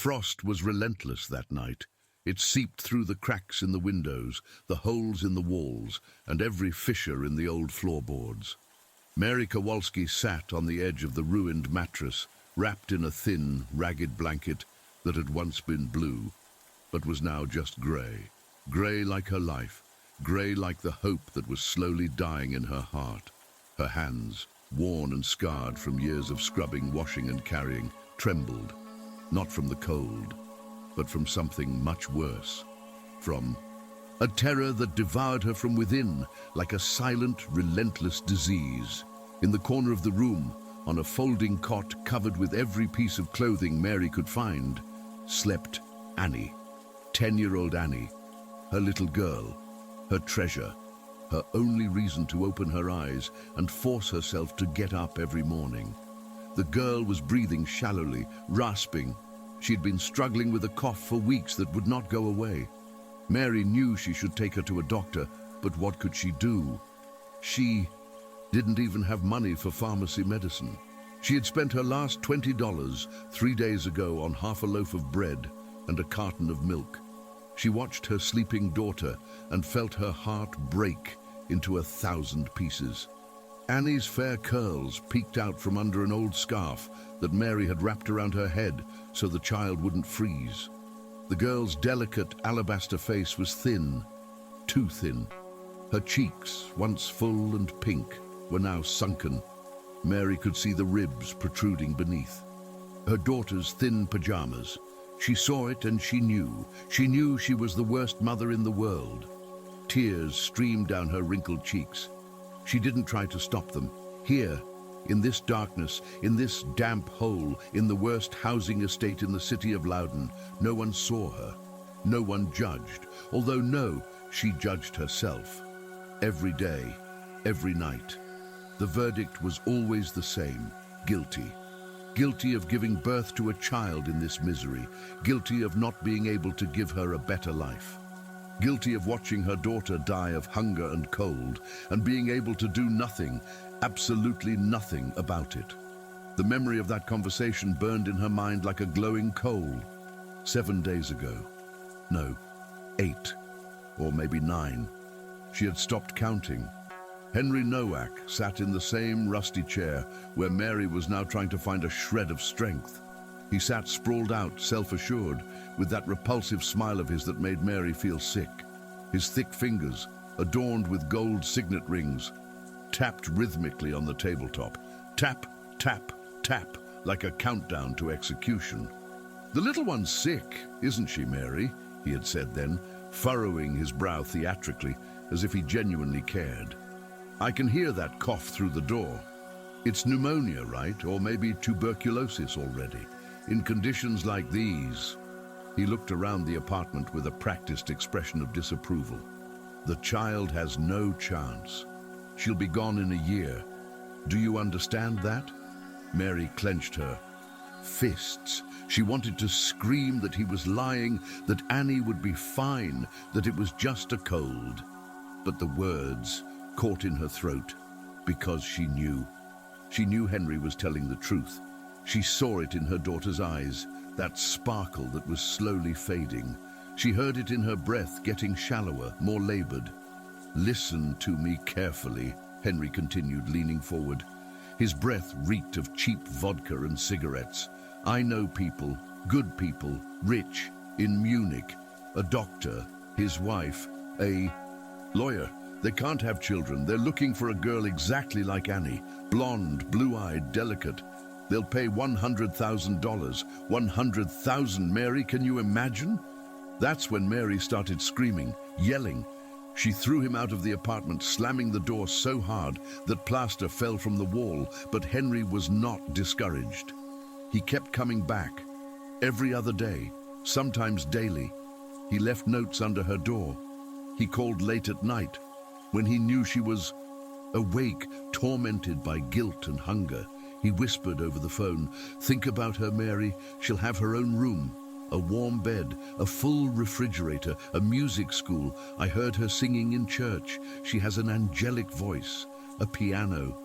frost was relentless that night. It seeped through the cracks in the windows, the holes in the walls, and every fissure in the old floorboards. Mary Kowalski sat on the edge of the ruined mattress, wrapped in a thin, ragged blanket that had once been blue, but was now just grey. Grey like her life, grey like the hope that was slowly dying in her heart. Her hands, worn and scarred from years of scrubbing, washing and carrying, trembled, not from the cold, but from something much worse. From a terror that devoured her from within, like a silent, relentless disease. In the corner of the room, on a folding cot covered with every piece of clothing Mary could find, slept Annie, 10-year-old Annie, her little girl, her treasure, her only reason to open her eyes and force herself to get up every morning. The girl was breathing shallowly, rasping. She'd been struggling with a cough for weeks that would not go away. Mary knew she should take her to a doctor, but what could she do? She didn't even have money for pharmacy medicine. She had spent her last $20 3 days ago on half a loaf of bread and a carton of milk. She watched her sleeping daughter and felt her heart break into 1,000 pieces. Annie's fair curls peeked out from under an old scarf that Mary had wrapped around her head so the child wouldn't freeze. The girl's delicate alabaster face was thin, too thin. Her cheeks, once full and pink, were now sunken. Mary could see the ribs protruding beneath. Her daughter's thin pajamas. She saw it and she knew. She knew she was the worst mother in the world. Tears streamed down her wrinkled cheeks. She didn't try to stop them. Here, in this darkness, in this damp hole, in the worst housing estate in the city of Loudon, no one saw her. No one judged. Although no, she judged herself. Every day, every night. The verdict was always the same: guilty. Guilty of giving birth to a child in this misery. Guilty of not being able to give her a better life. Guilty of watching her daughter die of hunger and cold and being able to do nothing, absolutely nothing about it. The memory of that conversation burned in her mind like a glowing coal. 7 days ago. No, 8, or maybe 9. She had stopped counting. Henry Nowak sat in the same rusty chair where Mary was now trying to find a shred of strength. He sat sprawled out, self-assured, with that repulsive smile of his that made Mary feel sick. His thick fingers, adorned with gold signet rings, tapped rhythmically on the tabletop. Tap, tap, tap, like a countdown to execution. "The little one's sick, isn't she, Mary?" he had said then, furrowing his brow theatrically, as if he genuinely cared. "I can hear that cough through the door. It's pneumonia, right? Or maybe tuberculosis already. In conditions like these..." He looked around the apartment with a practiced expression of disapproval. "The child has no chance. She'll be gone in a year. Do you understand that?" Mary clenched her fists. She wanted to scream that he was lying, that Annie would be fine, that it was just a cold. But the words caught in her throat because she knew. She knew Henry was telling the truth. She saw it in her daughter's eyes, that sparkle that was slowly fading. She heard it in her breath getting shallower, more labored. "Listen to me carefully," Henry continued, leaning forward. His breath reeked of cheap vodka and cigarettes. "I know people, good people, rich, in Munich. A doctor, his wife, a lawyer. They can't have children. They're looking for a girl exactly like Annie, blonde, blue-eyed, delicate. They'll pay $100,000. 100,000, Mary, can you imagine?" That's when Mary started screaming, yelling. She threw him out of the apartment, slamming the door so hard that plaster fell from the wall, but Henry was not discouraged. He kept coming back, every other day, sometimes daily. He left notes under her door. He called late at night, when he knew she was awake, tormented by guilt and hunger. He whispered over the phone, "Think about her, Mary. She'll have her own room, a warm bed, a full refrigerator, a music school. I heard her singing in church. She has an angelic voice, a piano.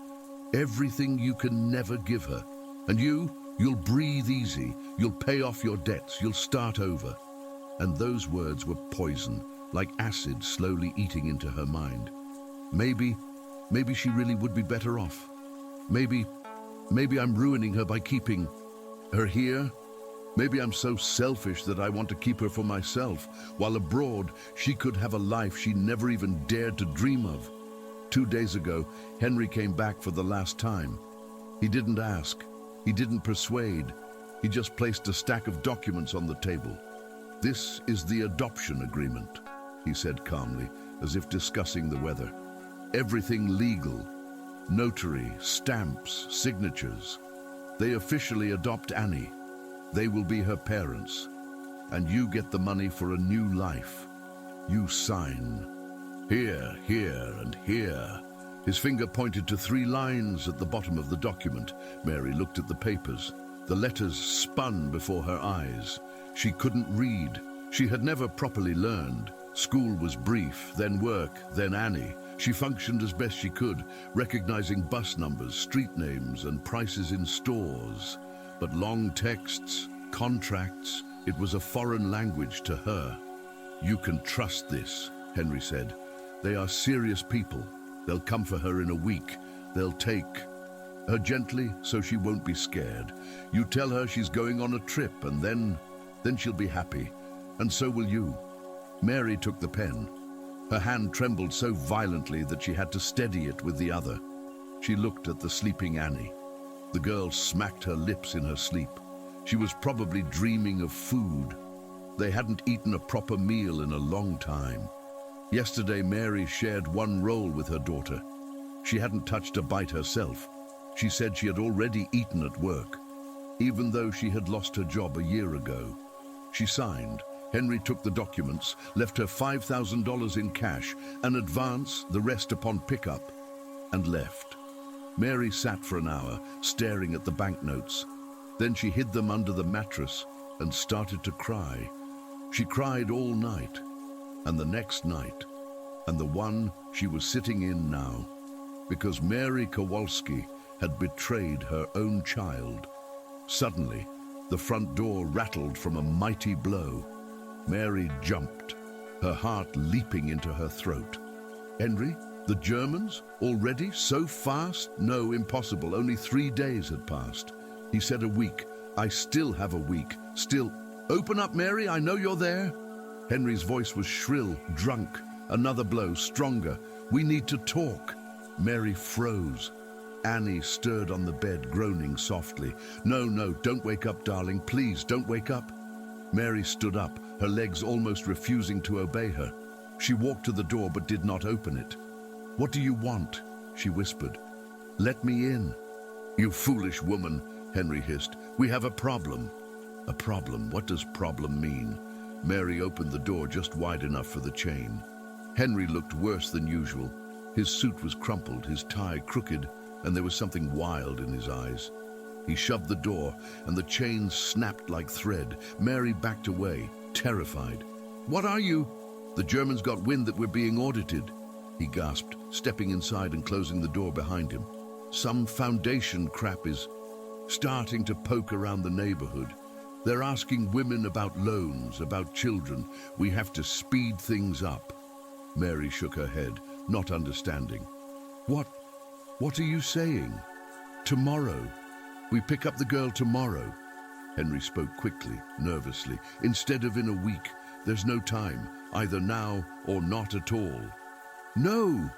Everything you can never give her. And you, You'll breathe easy, you'll pay off your debts, you'll start over. And those words were poison, like acid slowly eating into her mind. Maybe she really would be better off. Maybe I'm ruining her by keeping her here. Maybe I'm so selfish that I want to keep her for myself, while abroad she could have a life she never even dared to dream of. 2 days ago, Henry came back for the last time. He didn't ask, he didn't persuade, he just placed a stack of documents on the table. "This is the adoption agreement," he said calmly, as if discussing the weather. "Everything legal. Notary, stamps, signatures. They officially adopt Annie. They will be her parents. And you get the money for a new life. You sign. Here, here, and here." His finger pointed to 3 lines at the bottom of the document. Mary looked at the papers. The letters spun before her eyes. She couldn't read. She had never properly learned. School was brief, then work, then Annie. She functioned as best she could, recognizing bus numbers, street names, and prices in stores. But long texts, contracts, it was a foreign language to her. "You can trust this," Henry said. "They are serious people. They'll come for her in a week. They'll take her gently so she won't be scared. You tell her she's going on a trip, and then she'll be happy. And so will you." Mary took the pen. Her hand trembled so violently that she had to steady it with the other. She looked at the sleeping Annie. The girl smacked her lips in her sleep. She was probably dreaming of food. They hadn't eaten a proper meal in a long time. Yesterday, Mary shared one roll with her daughter. She hadn't touched a bite herself. She said she had already eaten at work, even though she had lost her job a year ago. She signed. Henry took the documents, left her $5,000 in cash, an advance, the rest upon pickup, and left. Mary sat for an hour, staring at the banknotes. Then she hid them under the mattress and started to cry. She cried all night, and the next night, and the one she was sitting in now, because Mary Kowalski had betrayed her own child. Suddenly, the front door rattled from a mighty blow. Mary jumped, her heart leaping into her throat. "Henry? The Germans? Already? So fast? No, impossible. Only 3 days had passed." He said, "A week. I still have a week. Still." "Open up, Mary, I know you're there." Henry's voice was shrill, drunk. Another blow, stronger. "We need to talk." Mary froze. Annie stirred on the bed, groaning softly. No, don't wake up, darling. Please, don't wake up." Mary stood up, her legs almost refusing to obey her. She walked to the door but did not open it. "What do you want?" she whispered. "Let me in." "You foolish woman," Henry hissed. "We have a problem." "A problem? What does problem mean?" Mary opened the door just wide enough for the chain. Henry looked worse than usual. His suit was crumpled, his tie crooked, and there was something wild in his eyes. He shoved the door, and the chain snapped like thread. Mary backed away, terrified. "What are you?" "The Germans got wind that we're being audited," he gasped, stepping inside and closing the door behind him. "Some foundation crap is starting to poke around the neighborhood. They're asking women about loans, about children. We have to speed things up." Mary shook her head, not understanding. What are you saying?" "Tomorrow. We pick up the girl tomorrow." Henry spoke quickly, nervously. "Instead of in a week. There's no time, either now or not at all." "No!"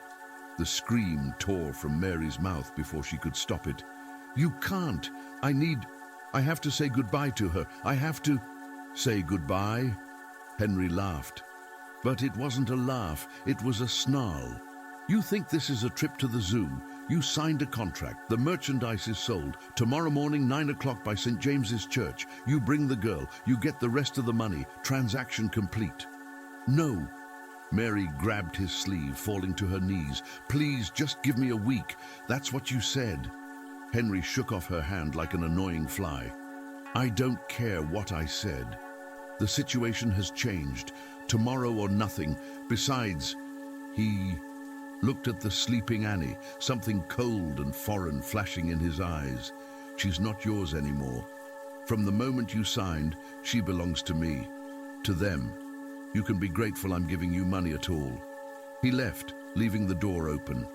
The scream tore from Mary's mouth before she could stop it. "You can't. I have to say goodbye to her. I have to..." "Say goodbye?" Henry laughed. But it wasn't a laugh, it was a snarl. "You think this is a trip to the zoo? You signed a contract. The merchandise is sold. Tomorrow morning, 9 o'clock by St. James's Church. You bring the girl. You get the rest of the money. Transaction complete." "No." Mary grabbed his sleeve, falling to her knees. "Please, just give me a week. That's what you said." Henry shook off her hand like an annoying fly. "I don't care what I said. The situation has changed. Tomorrow or nothing. Besides," he looked at the sleeping Annie, something cold and foreign flashing in his eyes. She's not yours anymore. From the moment you signed, she belongs to me. To them. You can be grateful I'm giving you money at all." He left, leaving the door open.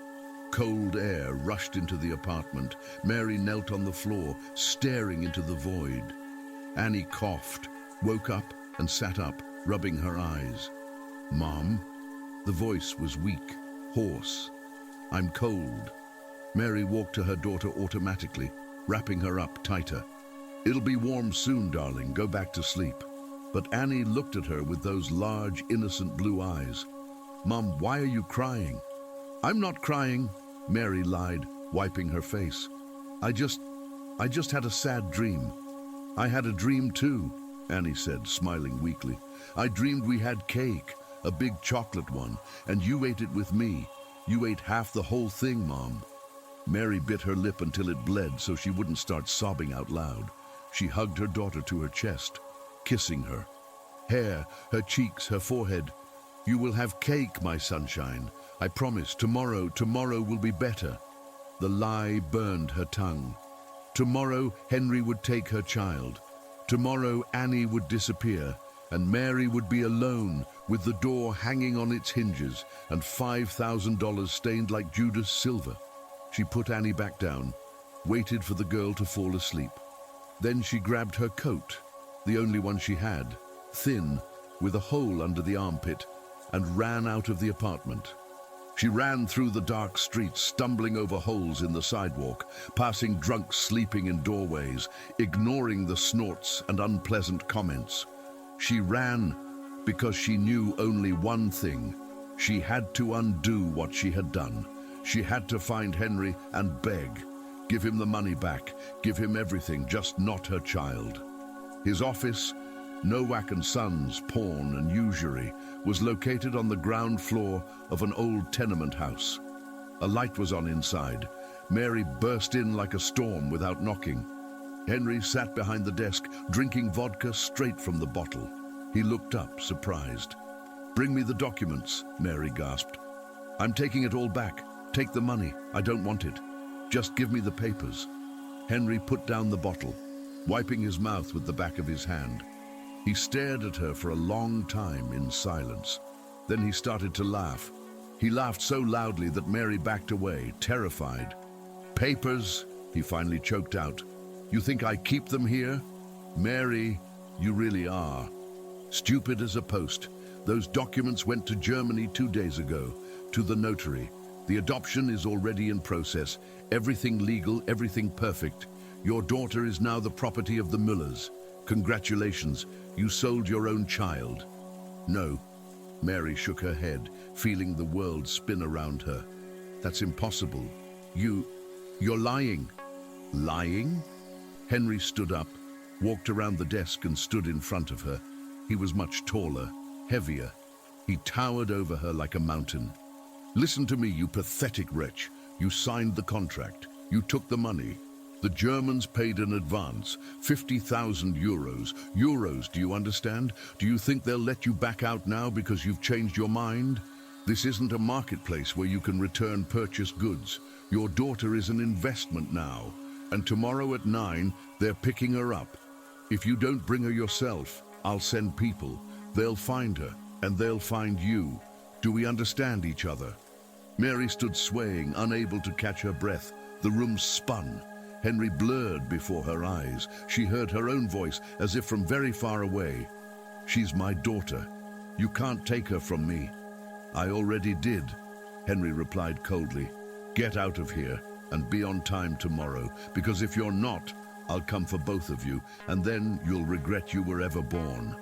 Cold air rushed into the apartment. Mary knelt on the floor, staring into the void. Annie coughed, woke up and sat up, rubbing her eyes. "Mom?" The voice was weak, hoarse. "I'm cold." Mary walked to her daughter automatically, wrapping her up tighter. "It'll be warm soon, darling. Go back to sleep." But Annie looked at her with those large, innocent blue eyes. "Mom, why are you crying?" "I'm not crying," Mary lied, wiping her face. I just had a sad dream." "I had a dream too," Annie said, smiling weakly. "I dreamed we had cake, a big chocolate one, and you ate it with me. You ate half the whole thing, Mom." Mary bit her lip until it bled so she wouldn't start sobbing out loud. She hugged her daughter to her chest, kissing her. Hair, her cheeks, her forehead. "You will have cake, my sunshine. I promise, tomorrow will be better." The lie burned her tongue. Tomorrow, Henry would take her child. Tomorrow, Annie would disappear, and Mary would be alone, with the door hanging on its hinges and $5,000 stained like Judas silver. She put Annie back down, waited for the girl to fall asleep. Then she grabbed her coat, the only one she had, thin, with a hole under the armpit, and ran out of the apartment. She ran through the dark streets, stumbling over holes in the sidewalk, passing drunks sleeping in doorways, ignoring the snorts and unpleasant comments. She ran because she knew only one thing. She had to undo what she had done. She had to find Henry and beg. Give him the money back. Give him everything, just not her child. His office, Nowak & Sons Pawn and Usury, was located on the ground floor of an old tenement house. A light was on inside. Mary burst in like a storm without knocking. Henry sat behind the desk, drinking vodka straight from the bottle. He looked up, surprised. "Bring me the documents," Mary gasped. "I'm taking it all back. Take the money. I don't want it. Just give me the papers." Henry put down the bottle, wiping his mouth with the back of his hand. He stared at her for a long time in silence. Then he started to laugh. He laughed so loudly that Mary backed away, terrified. "Papers?" he finally choked out. "You think I keep them here? Mary, you really are. Stupid as a post. Those documents went to Germany 2 days ago, to the notary. The adoption is already in process. Everything legal, everything perfect. Your daughter is now the property of the Müllers. Congratulations, you sold your own child." "No." Mary shook her head, feeling the world spin around her. "That's impossible. You're lying." "Lying?" Henry stood up, walked around the desk and stood in front of her. He was much taller, heavier. He towered over her like a mountain. "Listen to me, you pathetic wretch. You signed the contract. You took the money. The Germans paid in advance, 50,000 euros. Euros, do you understand? Do you think they'll let you back out now because you've changed your mind? This isn't a marketplace where you can return purchased goods. Your daughter is an investment now, and tomorrow at 9, they're picking her up. If you don't bring her yourself, I'll send people. They'll find her, and they'll find you. Do we understand each other?" Mary stood swaying, unable to catch her breath. The room spun. Henry blurred before her eyes. She heard her own voice, as if from very far away. "She's my daughter. You can't take her from me." "I already did," Henry replied coldly. "Get out of here and be on time tomorrow, because if you're not, I'll come for both of you, and then you'll regret you were ever born."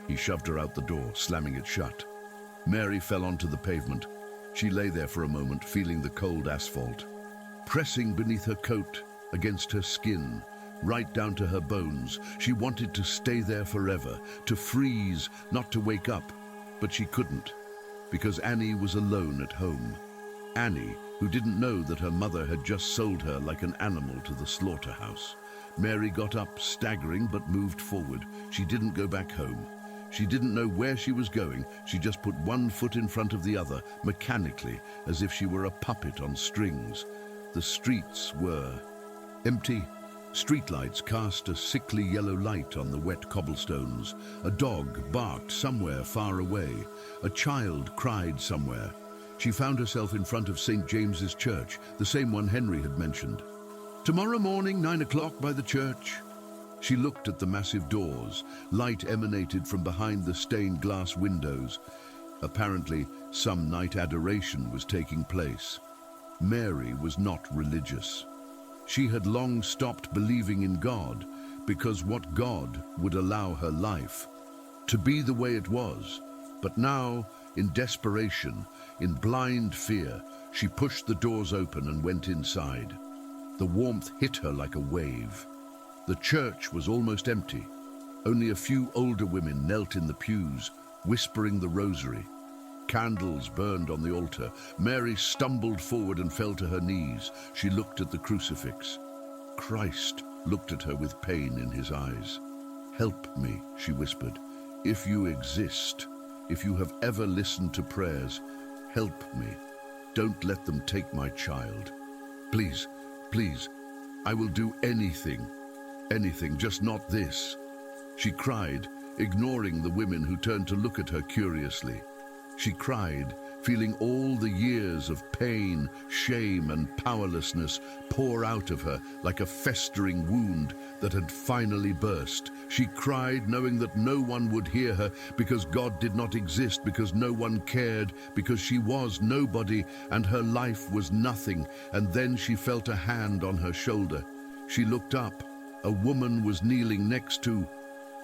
He shoved her out the door, slamming it shut. Mary fell onto the pavement. She lay there for a moment, feeling the cold asphalt. Pressing beneath her coat, against her skin, right down to her bones, she wanted to stay there forever, to freeze, not to wake up. But she couldn't, because Annie was alone at home. Annie, who didn't know that her mother had just sold her like an animal to the slaughterhouse. Mary got up, staggering, but moved forward. She didn't go back home. She didn't know where she was going. She just put one foot in front of the other, mechanically, as if she were a puppet on strings. The streets were empty, Streetlights cast a sickly yellow light on the wet cobblestones. A dog barked somewhere far away. A child cried somewhere. She found herself in front of St. James's Church, the same one Henry had mentioned. "Tomorrow morning, 9 o'clock by the church." She looked at the massive doors. Light emanated from behind the stained glass windows. Apparently, some night adoration was taking place. Mary was not religious. She had long stopped believing in God because what God would allow her life to be the way it was. But now, in desperation, in blind fear, she pushed the doors open and went inside. The warmth hit her like a wave. The church was almost empty. Only a few older women knelt in the pews, whispering the rosary. Candles burned on the altar. Mary stumbled forward and fell to her knees. She looked at the crucifix. Christ looked at her with pain in his eyes. "Help me," she whispered. "If you exist, if you have ever listened to prayers, help me. Don't let them take my child. Please, please, I will do anything, anything, just not this." She cried, ignoring the women who turned to look at her curiously. She cried, feeling all the years of pain, shame, and powerlessness pour out of her like a festering wound that had finally burst. She cried, knowing that no one would hear her because God did not exist, because no one cared, because she was nobody and her life was nothing. And then she felt a hand on her shoulder. She looked up. A woman was kneeling next to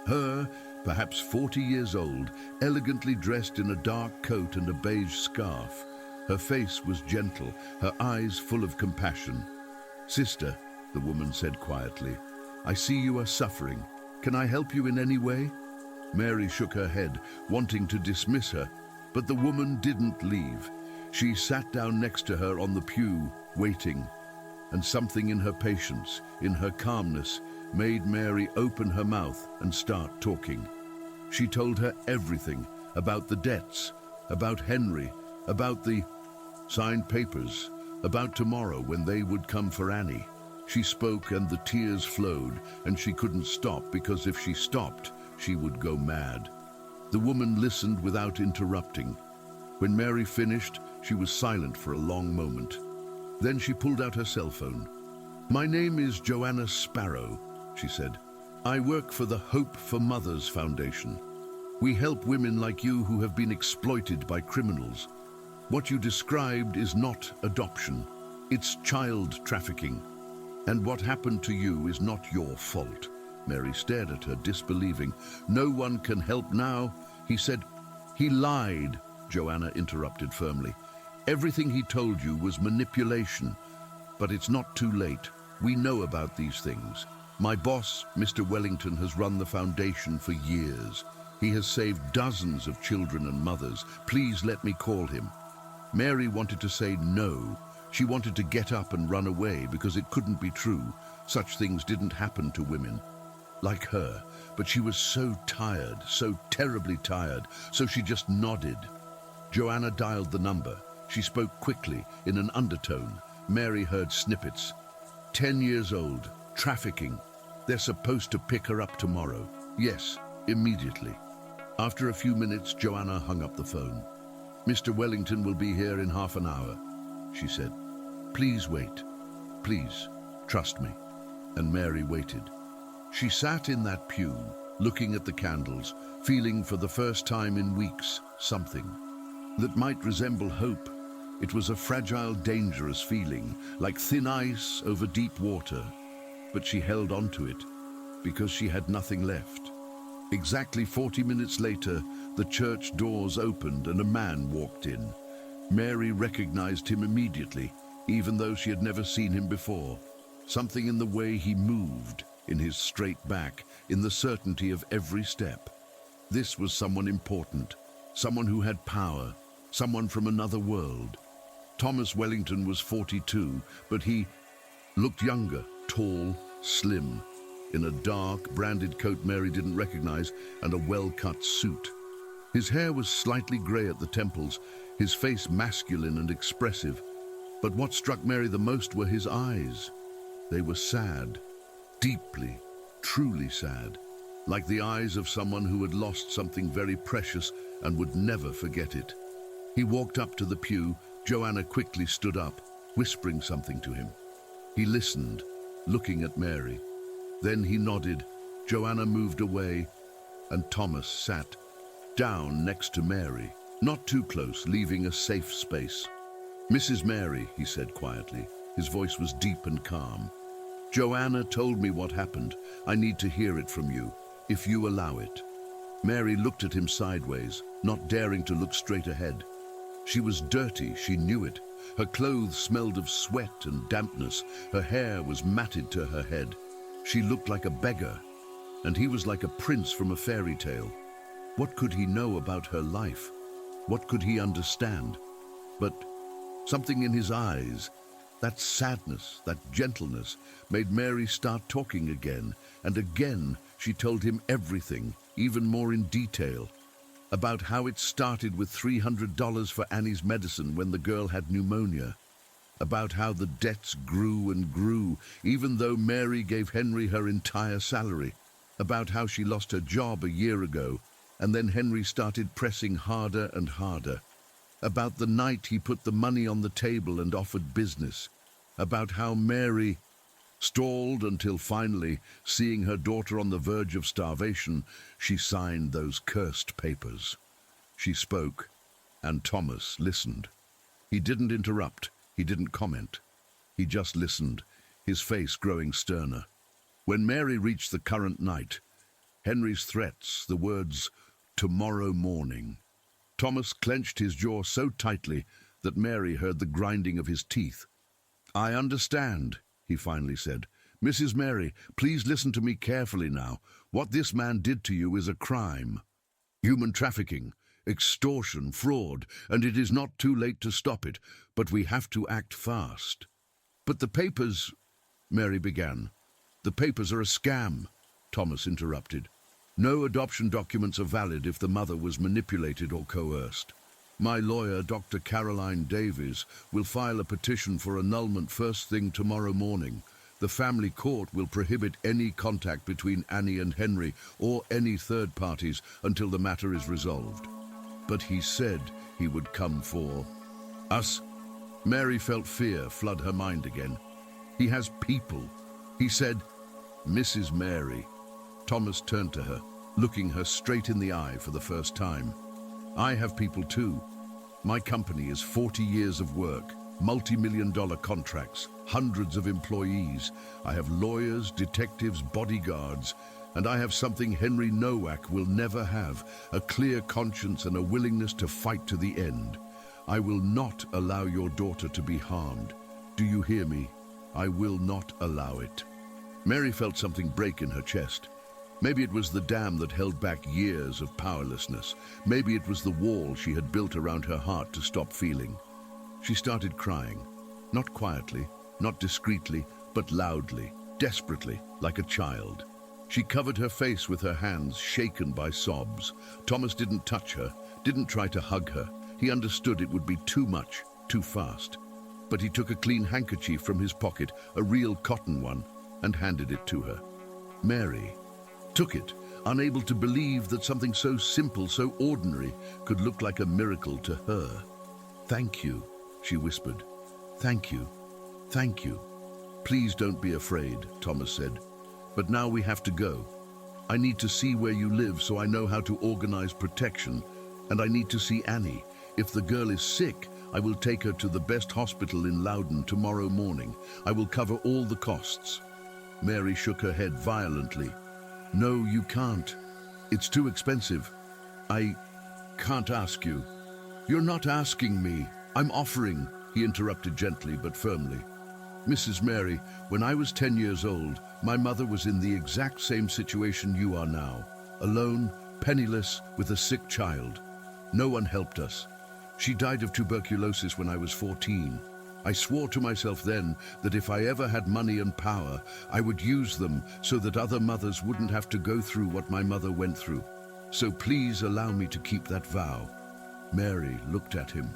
her, perhaps 40 years old, elegantly dressed in a dark coat and a beige scarf. Her face was gentle, her eyes full of compassion. "Sister," the woman said quietly, "I see you are suffering. Can I help you in any way?" Mary shook her head, wanting to dismiss her, but the woman didn't leave. She sat down next to her on the pew, waiting, and something in her patience, in her calmness, made Mary open her mouth and start talking. She told her everything about the debts, about Henry, about the signed papers, about tomorrow when they would come for Annie. She spoke and the tears flowed, and she couldn't stop because if she stopped, she would go mad. The woman listened without interrupting. When Mary finished, she was silent for a long moment. Then she pulled out her cell phone. "My name is Joanna Sparrow," she said. "I work for the Hope for Mothers Foundation. We help women like you who have been exploited by criminals. What you described is not adoption. It's child trafficking. And what happened to you is not your fault." Mary stared at her, disbelieving. "No one can help now," he said. "He lied," Joanna interrupted firmly. "Everything he told you was manipulation. But it's not too late. We know about these things. My boss, Mr. Wellington, has run the foundation for years. He has saved dozens of children and mothers. Please let me call him." Mary wanted to say no. She wanted to get up and run away because it couldn't be true. Such things didn't happen to women like her. But she was so tired, so terribly tired, so she just nodded. Joanna dialed the number. She spoke quickly, in an undertone. Mary heard snippets. 10 years old. Trafficking. They're supposed to pick her up tomorrow. Yes, immediately. After a few minutes, Joanna hung up the phone. "Mr. Wellington will be here in half an hour," she said. "Please wait. Please, trust me." And Mary waited. She sat in that pew, looking at the candles, feeling for the first time in weeks something that might resemble hope. It was a fragile, dangerous feeling, like thin ice over deep water. But she held on to it because she had nothing left. Exactly 40 minutes later, the church doors opened and a man walked in. Mary recognized him immediately, even though she had never seen him before. Something in the way he moved, in his straight back, in the certainty of every step. This was someone important, someone who had power, someone from another world. Thomas Wellington was 42, but he looked younger, tall, slim, in a dark, branded coat Mary didn't recognize and a well-cut suit. His hair was slightly grey at the temples, his face masculine and expressive. But what struck Mary the most were his eyes. They were sad, deeply, truly sad, like the eyes of someone who had lost something very precious and would never forget it. He walked up to the pew. Joanna quickly stood up, whispering something to him. He listened, looking at Mary. Then he nodded. Joanna moved away, and Thomas sat down next to Mary, not too close, leaving a safe space. "Mrs. Mary," he said quietly. His voice was deep and calm. "Joanna told me what happened. I need to hear it from you, if you allow it." Mary looked at him sideways, not daring to look straight ahead. She was dirty, she knew it. Her clothes smelled of sweat and dampness. Her hair was matted to her head. She looked like a beggar, and he was like a prince from a fairy tale. What could he know about her life? What could he understand? But something in his eyes, that sadness, that gentleness, made Mary start talking again, and again she told him everything, even more in detail, about how it started with $300 for Annie's medicine when the girl had pneumonia, about how the debts grew and grew, even though Mary gave Henry her entire salary, about how she lost her job a year ago, and then Henry started pressing harder and harder, about the night he put the money on the table and offered business, about how Mary stalled until finally, seeing her daughter on the verge of starvation, she signed those cursed papers. She spoke, and Thomas listened. He didn't interrupt, he didn't comment. He just listened, his face growing sterner. When Mary reached the current night, Henry's threats, the words, "tomorrow morning," Thomas clenched his jaw so tightly that Mary heard the grinding of his teeth. "I understand," he finally said. "Mrs. Mary, please listen to me carefully now. What this man did to you is a crime. Human trafficking, extortion, fraud, and it is not too late to stop it, but we have to act fast." "But the papers," Mary began. "The papers are a scam," Thomas interrupted. "No adoption documents are valid if the mother was manipulated or coerced. My lawyer, Dr. Caroline Davies, will file a petition for annulment first thing tomorrow morning. The family court will prohibit any contact between Annie and Henry or any third parties until the matter is resolved." "But he said he would come for us." Mary felt fear flood her mind again. "He has people. He said..." "Mrs. Mary," Thomas turned to her, looking her straight in the eye for the first time. "I have people too. My company is 40 years of work, multi-million-dollar contracts, hundreds of employees. I have lawyers, detectives, bodyguards, and I have something Henry Nowak will never have, a clear conscience and a willingness to fight to the end. I will not allow your daughter to be harmed. Do you hear me? I will not allow it." Mary felt something break in her chest. Maybe it was the dam that held back years of powerlessness. Maybe it was the wall she had built around her heart to stop feeling. She started crying, not quietly, not discreetly, but loudly, desperately, like a child. She covered her face with her hands, shaken by sobs. Thomas didn't touch her, didn't try to hug her. He understood it would be too much, too fast. But he took a clean handkerchief from his pocket, a real cotton one, and handed it to her. Mary took it, unable to believe that something so simple, so ordinary, could look like a miracle to her. "Thank you," she whispered. "Thank you. Thank you." "Please don't be afraid," Thomas said. "But now we have to go. I need to see where you live so I know how to organize protection, and I need to see Annie. If the girl is sick, I will take her to the best hospital in Loudon tomorrow morning. I will cover all the costs." Mary shook her head violently. "No, you can't. It's too expensive. I can't ask you." "You're not asking me. I'm offering," he interrupted gently but firmly. "Mrs. Mary, when I was 10 years old, my mother was in the exact same situation you are now. Alone, penniless, with a sick child. No one helped us. She died of tuberculosis when I was 14. I swore to myself then that if I ever had money and power, I would use them so that other mothers wouldn't have to go through what my mother went through. So please allow me to keep that vow." Mary looked at him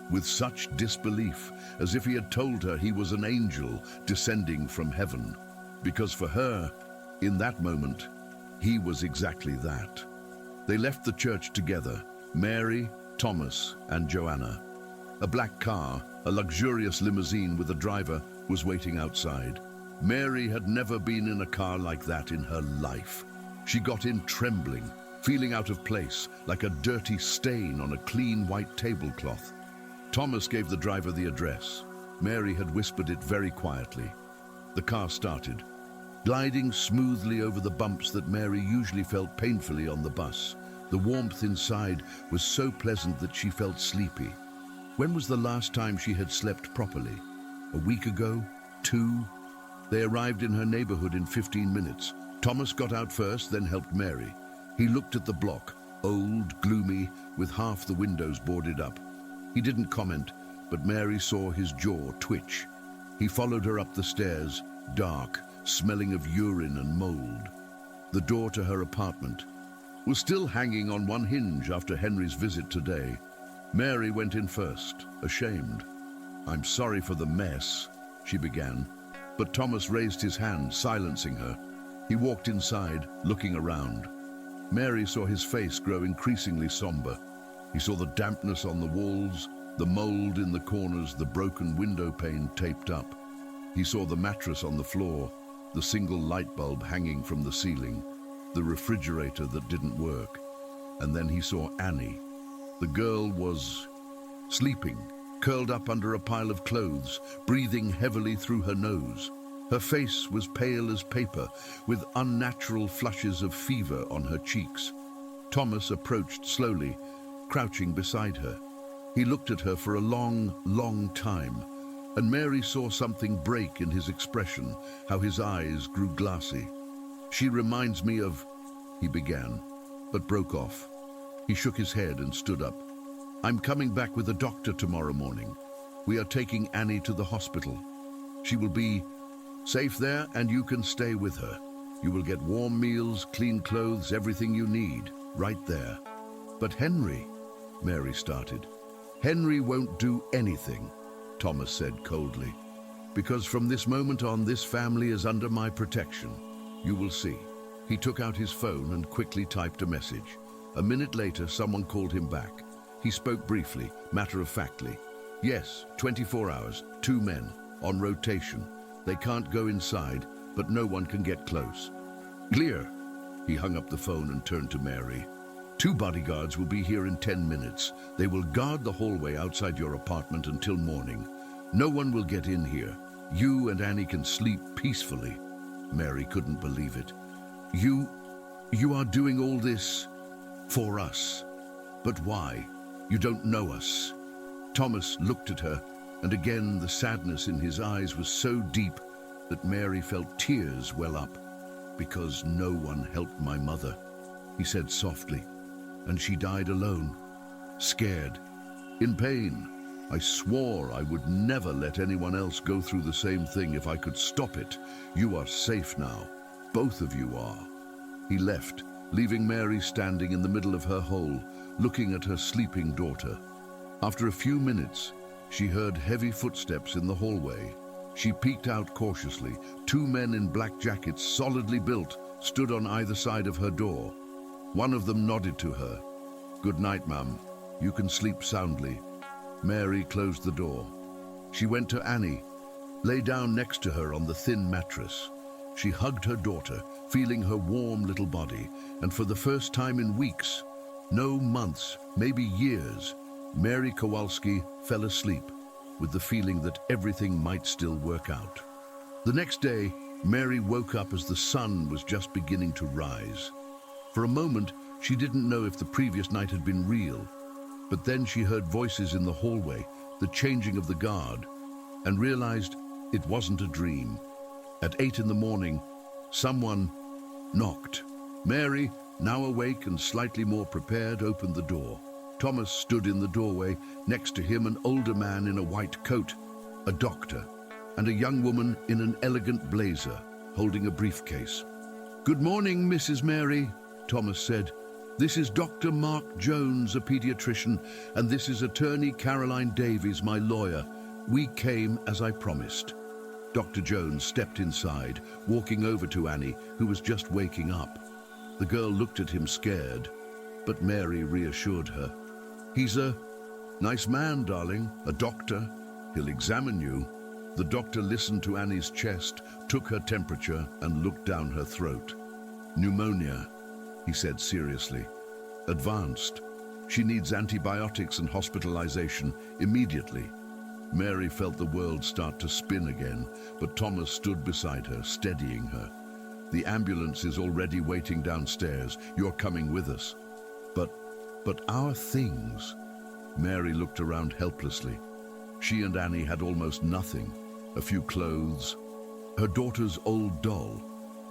with such disbelief, as if he had told her he was an angel descending from heaven. because for her, in that moment, he was exactly that. They left the church together, Mary, Thomas, and Joanna. A black car, a luxurious limousine with a driver, was waiting outside. Mary had never been in a car like that in her life. She got in trembling, feeling out of place, like a dirty stain on a clean white tablecloth. Thomas gave the driver the address. Mary had whispered it very quietly. The car started, gliding smoothly over the bumps that Mary usually felt painfully on the bus. The warmth inside was so pleasant that she felt sleepy. When was the last time she had slept properly? A week ago? 2? They arrived in her neighborhood in 15 minutes. Thomas got out first, then helped Mary. He looked at the block, old, gloomy, with half the windows boarded up. He didn't comment, but Mary saw his jaw twitch. He followed her up the stairs, dark, smelling of urine and mold. The door to her apartment was still hanging on one hinge after Henry's visit today. Mary went in first, ashamed. "I'm sorry for the mess," she began, but Thomas raised his hand, silencing her. He walked inside, looking around. Mary saw his face grow increasingly somber. He saw the dampness on the walls, the mold in the corners, the broken window pane taped up. He saw the mattress on the floor, the single light bulb hanging from the ceiling, the refrigerator that didn't work. And then he saw Annie. The girl was sleeping, curled up under a pile of clothes, breathing heavily through her nose. Her face was pale as paper, with unnatural flushes of fever on her cheeks. Thomas approached slowly, crouching beside her. He looked at her for a long, long time, and Mary saw something break in his expression, how his eyes grew glassy. "She reminds me of," he began, but broke off. He shook his head and stood up. "I'm coming back with a doctor tomorrow morning. We are taking Annie to the hospital. She will be safe there, and you can stay with her. You will get warm meals, clean clothes, everything you need, right there." "But Henry," Mary started. "Henry won't do anything," Thomas said coldly. "Because from this moment on, this family is under my protection. You will see." He took out his phone and quickly typed a message. A minute later, someone called him back. He spoke briefly, matter-of-factly. "Yes, 24 hours, 2 men, on rotation. They can't go inside, but no one can get close." "Clear." He hung up the phone and turned to Mary. "2 bodyguards will be here in 10 minutes. They will guard the hallway outside your apartment until morning. No one will get in here. You and Annie can sleep peacefully." Mary couldn't believe it. You are doing all this for us. But why? You don't know us." Thomas looked at her, and again the sadness in his eyes was so deep that Mary felt tears well up. "Because no one helped my mother," he said softly, "and she died alone, scared, in pain. I swore I would never let anyone else go through the same thing if I could stop it. You are safe now. Both of you are." He left, leaving Mary standing in the middle of her hole, looking at her sleeping daughter. After a few minutes, she heard heavy footsteps in the hallway. She peeked out cautiously. 2 men in black jackets, solidly built, stood on either side of her door. One of them nodded to her. "Good night, ma'am. You can sleep soundly." Mary closed the door. She went to Annie, lay down next to her on the thin mattress. She hugged her daughter, feeling her warm little body, and for the first time in weeks, no months, maybe years, Mary Kowalski fell asleep with the feeling that everything might still work out. The next day, Mary woke up as the sun was just beginning to rise. For a moment, she didn't know if the previous night had been real, but then she heard voices in the hallway, the changing of the guard, and realized it wasn't a dream. At 8 in the morning, someone knocked. Mary, now awake and slightly more prepared, opened the door. Thomas stood in the doorway, next to him an older man in a white coat, a doctor, and a young woman in an elegant blazer, holding a briefcase. "Good morning, Mrs. Mary," Thomas said. "This is Dr. Mark Jones, a pediatrician, and this is Attorney Caroline Davies, my lawyer. We came as I promised." Dr. Jones stepped inside, walking over to Annie, who was just waking up. The girl looked at him scared, but Mary reassured her. "He's a nice man, darling, a doctor. He'll examine you." The doctor listened to Annie's chest, took her temperature, and looked down her throat. "Pneumonia," he said seriously. "Advanced. She needs antibiotics and hospitalization immediately." Mary felt the world start to spin again, but Thomas stood beside her, steadying her. "The ambulance is already waiting downstairs. You're coming with us." But our things." Mary looked around helplessly. She and Annie had almost nothing. A few clothes. Her daughter's old doll.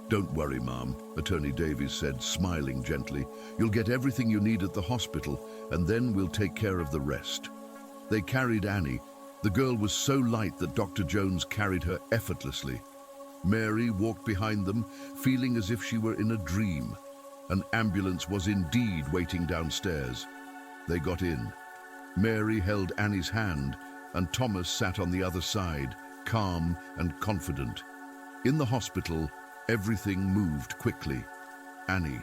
"Don't worry, Mom," Attorney Davies said, smiling gently. "You'll get everything you need at the hospital, and then we'll take care of the rest." They carried Annie. The girl was so light that Dr. Jones carried her effortlessly. Mary walked behind them, feeling as if she were in a dream. An ambulance was indeed waiting downstairs. They got in. Mary held Annie's hand, and Thomas sat on the other side, calm and confident. In the hospital, everything moved quickly. Annie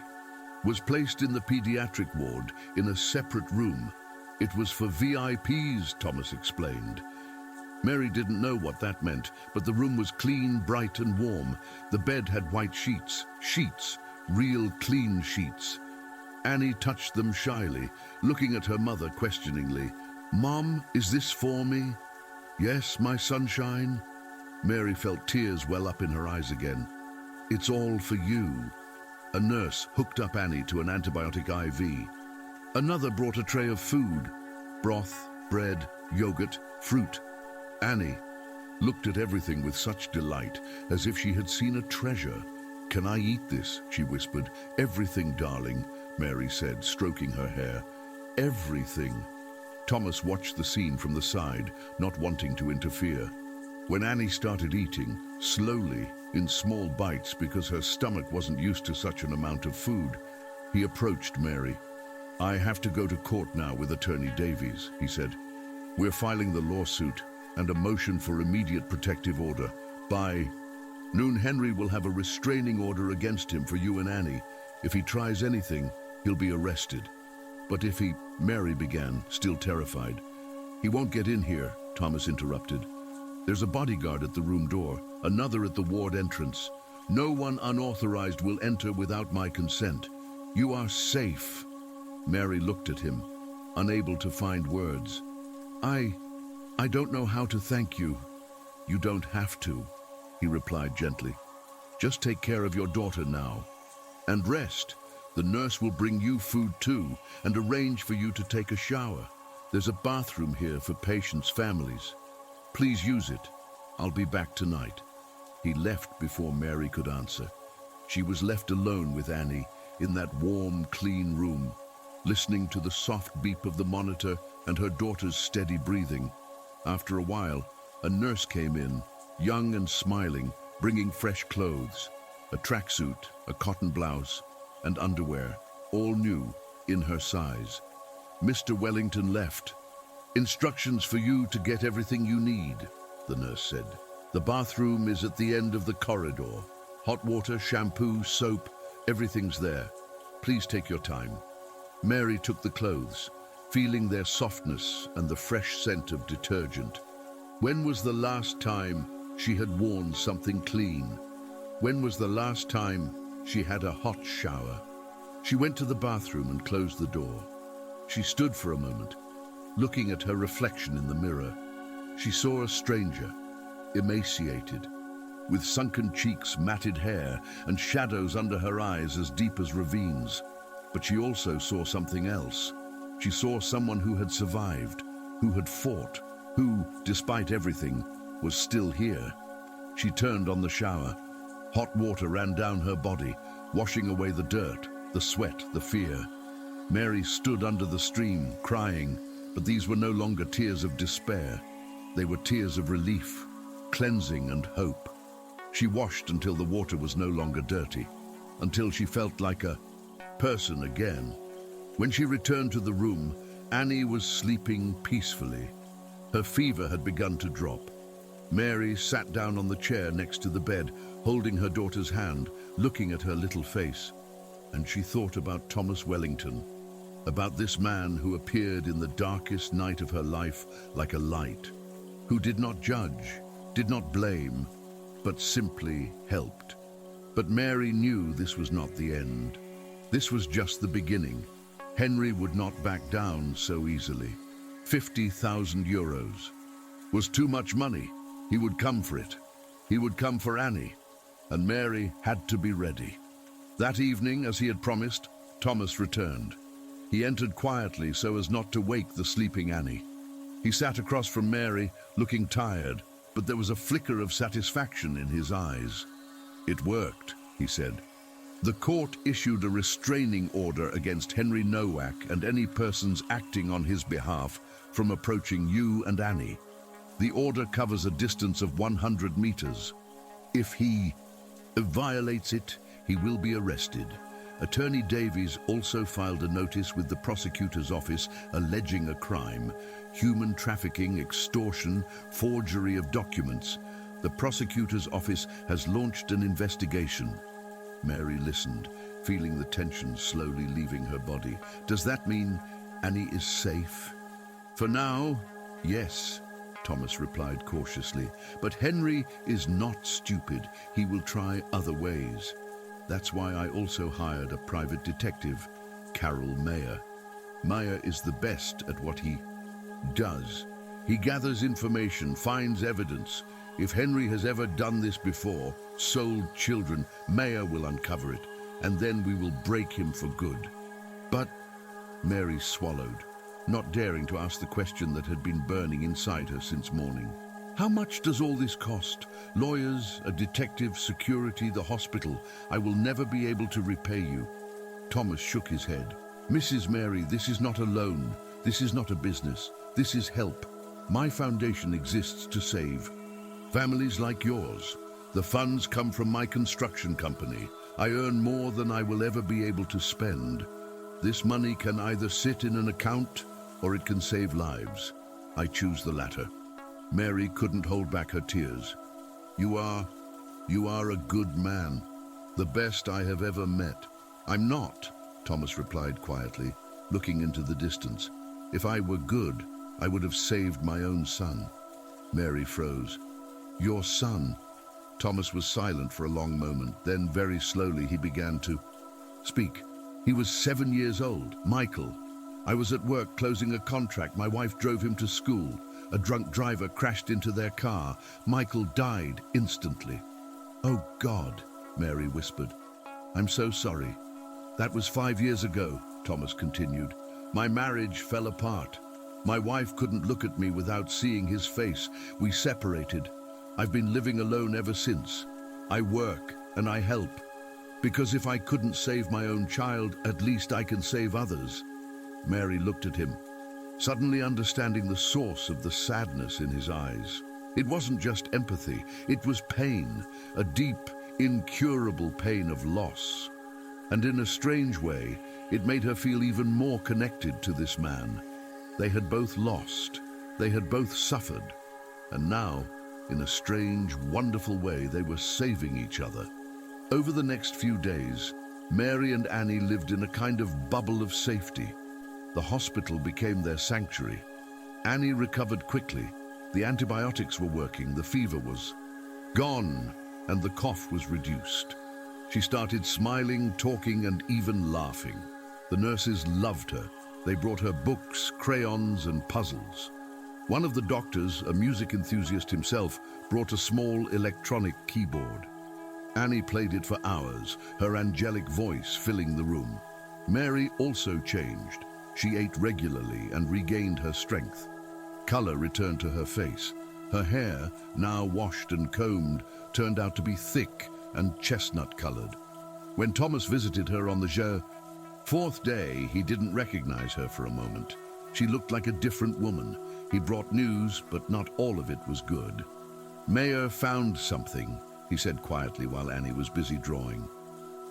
was placed in the pediatric ward in a separate room. It was for VIPs, Thomas explained. Mary didn't know what that meant, but the room was clean, bright and warm. The bed had white sheets, real clean sheets. Annie touched them shyly, looking at her mother questioningly. "Mom, is this for me?" "Yes, my sunshine." Mary felt tears well up in her eyes again. "It's all for you." A nurse hooked up Annie to an antibiotic IV. Another brought a tray of food: broth, bread, yogurt, fruit. Annie looked at everything with such delight, as if she had seen a treasure. "Can I eat this?" she whispered. "Everything, darling," Mary said, stroking her hair. "Everything." Thomas watched the scene from the side, not wanting to interfere. When Annie started eating, slowly, in small bites because her stomach wasn't used to such an amount of food, he approached Mary. "I have to go to court now with Attorney Davies," he said. "We're filing the lawsuit and a motion for immediate protective order. By noon, Henry will have a restraining order against him for you and Annie. If he tries anything, he'll be arrested." "But if he—" Mary began, still terrified. "He won't get in here," Thomas interrupted. "There's a bodyguard at the room door, another at the ward entrance. No one unauthorized will enter without my consent. You are safe." Mary looked at him, unable to find words. I don't know how to thank you." "You don't have to," he replied gently. "Just take care of your daughter now. And rest. The nurse will bring you food too, and arrange for you to take a shower. There's a bathroom here for patients' families. Please use it. I'll be back tonight." He left before Mary could answer. She was left alone with Annie in that warm, clean room, listening to the soft beep of the monitor and her daughter's steady breathing. After a while, a nurse came in, young and smiling, bringing fresh clothes, a tracksuit, a cotton blouse, and underwear, all new, in her size. "Mr. Wellington left. Instructions for you to get everything you need," the nurse said. "The bathroom is at the end of the corridor. Hot water, shampoo, soap, everything's there. Please take your time." Mary took the clothes, feeling their softness and the fresh scent of detergent. When was the last time she had worn something clean? When was the last time she had a hot shower? She went to the bathroom and closed the door. She stood for a moment, looking at her reflection in the mirror. She saw a stranger, emaciated, with sunken cheeks, matted hair, and shadows under her eyes as deep as ravines. But she also saw something else. She saw someone who had survived, who had fought, who, despite everything, was still here. She turned on the shower. Hot water ran down her body, washing away the dirt, the sweat, the fear. Mary stood under the stream, crying, but these were no longer tears of despair. They were tears of relief, cleansing and hope. She washed until the water was no longer dirty, until she felt like a person again. When she returned to the room, Annie was sleeping peacefully. Her fever had begun to drop. Mary sat down on the chair next to the bed, holding her daughter's hand, looking at her little face. And she thought about Thomas Wellington, about this man who appeared in the darkest night of her life like a light, who did not judge, did not blame, but simply helped. But Mary knew this was not the end. This was just the beginning. Henry would not back down so easily. 50,000 euros was too much money. He would come for it. He would come for Annie, and Mary had to be ready. That evening, as he had promised, Thomas returned. He entered quietly so as not to wake the sleeping Annie. He sat across from Mary, looking tired, but there was a flicker of satisfaction in his eyes. "It worked," he said. "The court issued a restraining order against Henry Nowak and any persons acting on his behalf from approaching you and Annie. The order covers a distance of 100 meters. If he violates it, he will be arrested." Attorney Davies also filed a notice with the prosecutor's office alleging a crime: human trafficking, extortion, forgery of documents. The prosecutor's office has launched an investigation. Mary listened, feeling the tension slowly leaving her body. Does that mean Annie is safe? For now, yes, Thomas replied cautiously. But Henry is not stupid. He will try other ways. That's why I also hired a private detective, Carol Mayer. Mayer is the best at what he does. He gathers information, finds evidence. If Henry has ever done this before, sold children, Mayer will uncover it, and then we will break him for good. But Mary swallowed, not daring to ask the question that had been burning inside her since morning. How much does all this cost? Lawyers, a detective, security, the hospital. I will never be able to repay you. Thomas shook his head. Mrs. Mary, this is not a loan. This is not a business. This is help. My foundation exists to save families like yours. The funds come from my construction company. I earn more than I will ever be able to spend. This money can either sit in an account or it can save lives. I choose the latter. Mary couldn't hold back her tears. You are a good man, the best I have ever met. I'm not, Thomas replied quietly, looking into the distance. If I were good, I would have saved my own son. Mary froze. Your son? Thomas was silent for a long moment. Then very slowly he began to speak. He was 7 years old, Michael. I was at work closing a contract. My wife drove him to school. A drunk driver crashed into their car. Michael died instantly. Oh God, Mary whispered. I'm so sorry. That was 5 years ago, Thomas continued. My marriage fell apart. My wife couldn't look at me without seeing his face. We separated. I've been living alone ever since. I work and I help. Because if I couldn't save my own child, at least I can save others. Mary looked at him, suddenly understanding the source of the sadness in his eyes. It wasn't just empathy, it was pain, a deep, incurable pain of loss. And in a strange way, it made her feel even more connected to this man. They had both lost, they had both suffered, and now, in a strange, wonderful way, they were saving each other. Over the next few days, Mary and Annie lived in a kind of bubble of safety. The hospital became their sanctuary. Annie recovered quickly. The antibiotics were working, the fever was gone, and the cough was reduced. She started smiling, talking, and even laughing. The nurses loved her. They brought her books, crayons, and puzzles. One of the doctors, a music enthusiast himself, brought a small electronic keyboard. Annie played it for hours, her angelic voice filling the room. Mary also changed. She ate regularly and regained her strength. Color returned to her face. Her hair, now washed and combed, turned out to be thick and chestnut-colored. When Thomas visited her on the fourth day, he didn't recognize her for a moment. She looked like a different woman. He brought news, but not all of it was good. Mayer found something, he said quietly while Annie was busy drawing.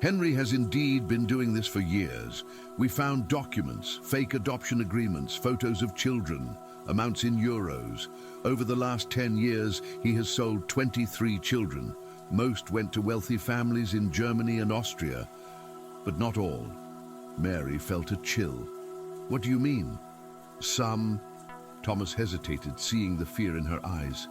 Henry has indeed been doing this for years. We found documents, fake adoption agreements, photos of children, amounts in euros. Over the last 10 years, he has sold 23 children. Most went to wealthy families in Germany and Austria, but not all. Mary felt a chill. What do you mean? Some. Thomas hesitated, seeing the fear in her eyes.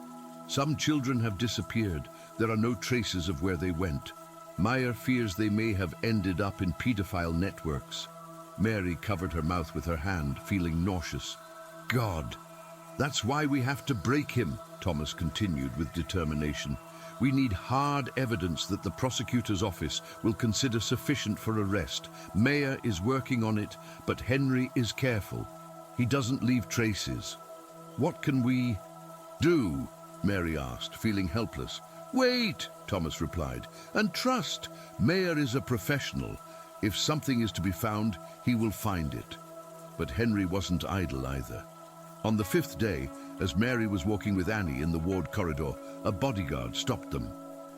Some children have disappeared. There are no traces of where they went. Meyer fears they may have ended up in pedophile networks. Mary covered her mouth with her hand, feeling nauseous. God, that's why we have to break him, Thomas continued with determination. We need hard evidence that the prosecutor's office will consider sufficient for arrest. Meyer is working on it, but Henry is careful. He doesn't leave traces. What can we do? Mary asked, feeling helpless. Wait, Thomas replied, and trust. Meyer is a professional. If something is to be found, he will find it. But Henry wasn't idle either. On the 5th day, as Mary was walking with Annie in the ward corridor, a bodyguard stopped them.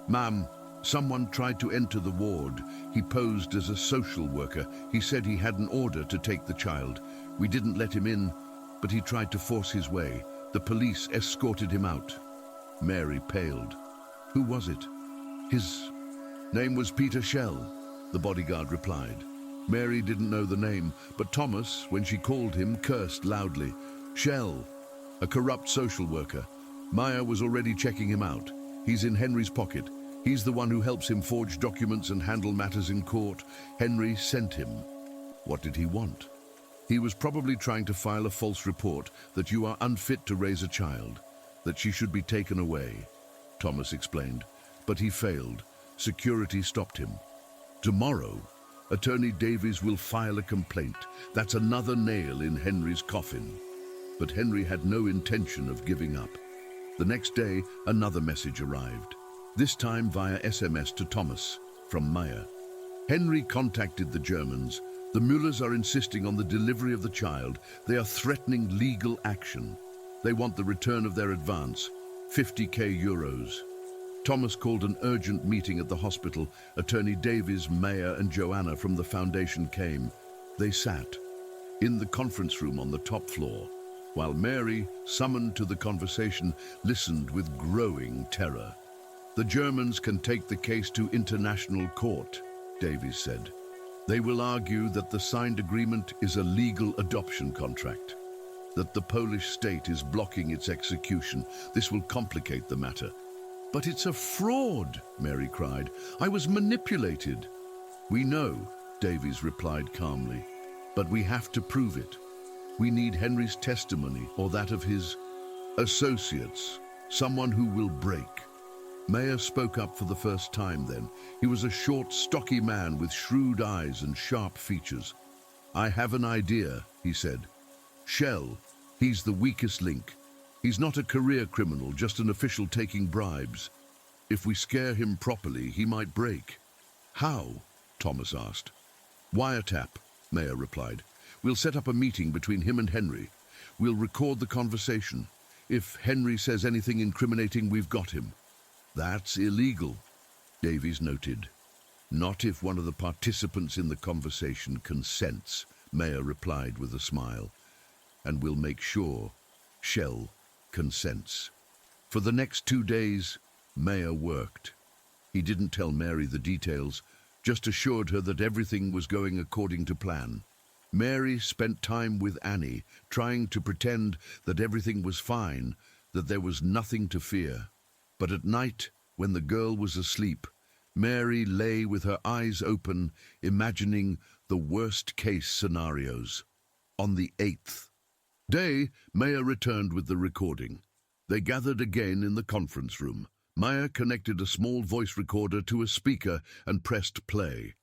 Ma'am, someone tried to enter the ward. He posed as a social worker. He said he had an order to take the child. We didn't let him in, but he tried to force his way. The police escorted him out. Mary paled. Who was it? His name was Peter Schell, the bodyguard replied. Mary didn't know the name, but Thomas, when she called him, cursed loudly. Schell, a corrupt social worker. Meyer was already checking him out. He's in Henry's pocket. He's the one who helps him forge documents and handle matters in court. Henry sent him. What did he want? He was probably trying to file a false report that you are unfit to raise a child, that she should be taken away. Thomas explained, but he failed. Security stopped him. Tomorrow, Attorney Davies will file a complaint. That's another nail in Henry's coffin. But Henry had no intention of giving up. The next day, another message arrived, this time via SMS to Thomas, from Meyer. Henry contacted the Germans. The Müllers are insisting on the delivery of the child. They are threatening legal action. They want the return of their advance, 50k euros. Thomas called an urgent meeting at the hospital. Attorney Davies, Meyer and Joanna from the foundation came. They sat in the conference room on the top floor, while Mary, summoned to the conversation, listened with growing terror. The Germans can take the case to international court, Davies said. They will argue that the signed agreement is a legal adoption contract, that the Polish state is blocking its execution. This will complicate the matter. But it's a fraud, Mary cried. I was manipulated. We know, Davies replied calmly, but we have to prove it. We need Henry's testimony or that of his associates, someone who will break. Meyer spoke up for the first time then. He was a short, stocky man with shrewd eyes and sharp features. I have an idea, he said. Schell, he's the weakest link. He's not a career criminal, just an official taking bribes. If we scare him properly, he might break. How? Thomas asked. Wiretap, Meyer replied. We'll set up a meeting between him and Henry. We'll record the conversation. If Henry says anything incriminating, we've got him. That's illegal, Davies noted. Not if one of the participants in the conversation consents, Meyer replied with a smile. And we'll make sure Schell consents. For the next 2 days, Meyer worked. He didn't tell Mary the details, just assured her that everything was going according to plan. Mary spent time with Annie, trying to pretend that everything was fine, that there was nothing to fear. But at night, when the girl was asleep, Mary lay with her eyes open, imagining the worst-case scenarios. On the 8th day, Meyer returned with the recording. They gathered again in the conference room. Meyer connected a small voice recorder to a speaker and pressed play.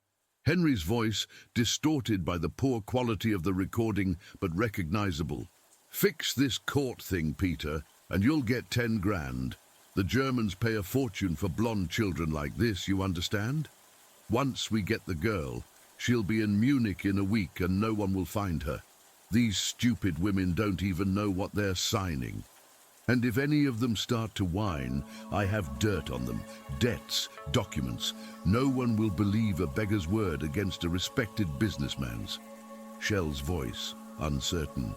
Henry's voice, distorted by the poor quality of the recording, but recognizable. Fix this court thing, Peter, and you'll get 10 grand. The Germans pay a fortune for blonde children like this, you understand? Once we get the girl, she'll be in Munich in a week and no one will find her. These stupid women don't even know what they're signing. And if any of them start to whine, I have dirt on them, debts, documents. No one will believe a beggar's word against a respected businessman's. Shell's voice, uncertain.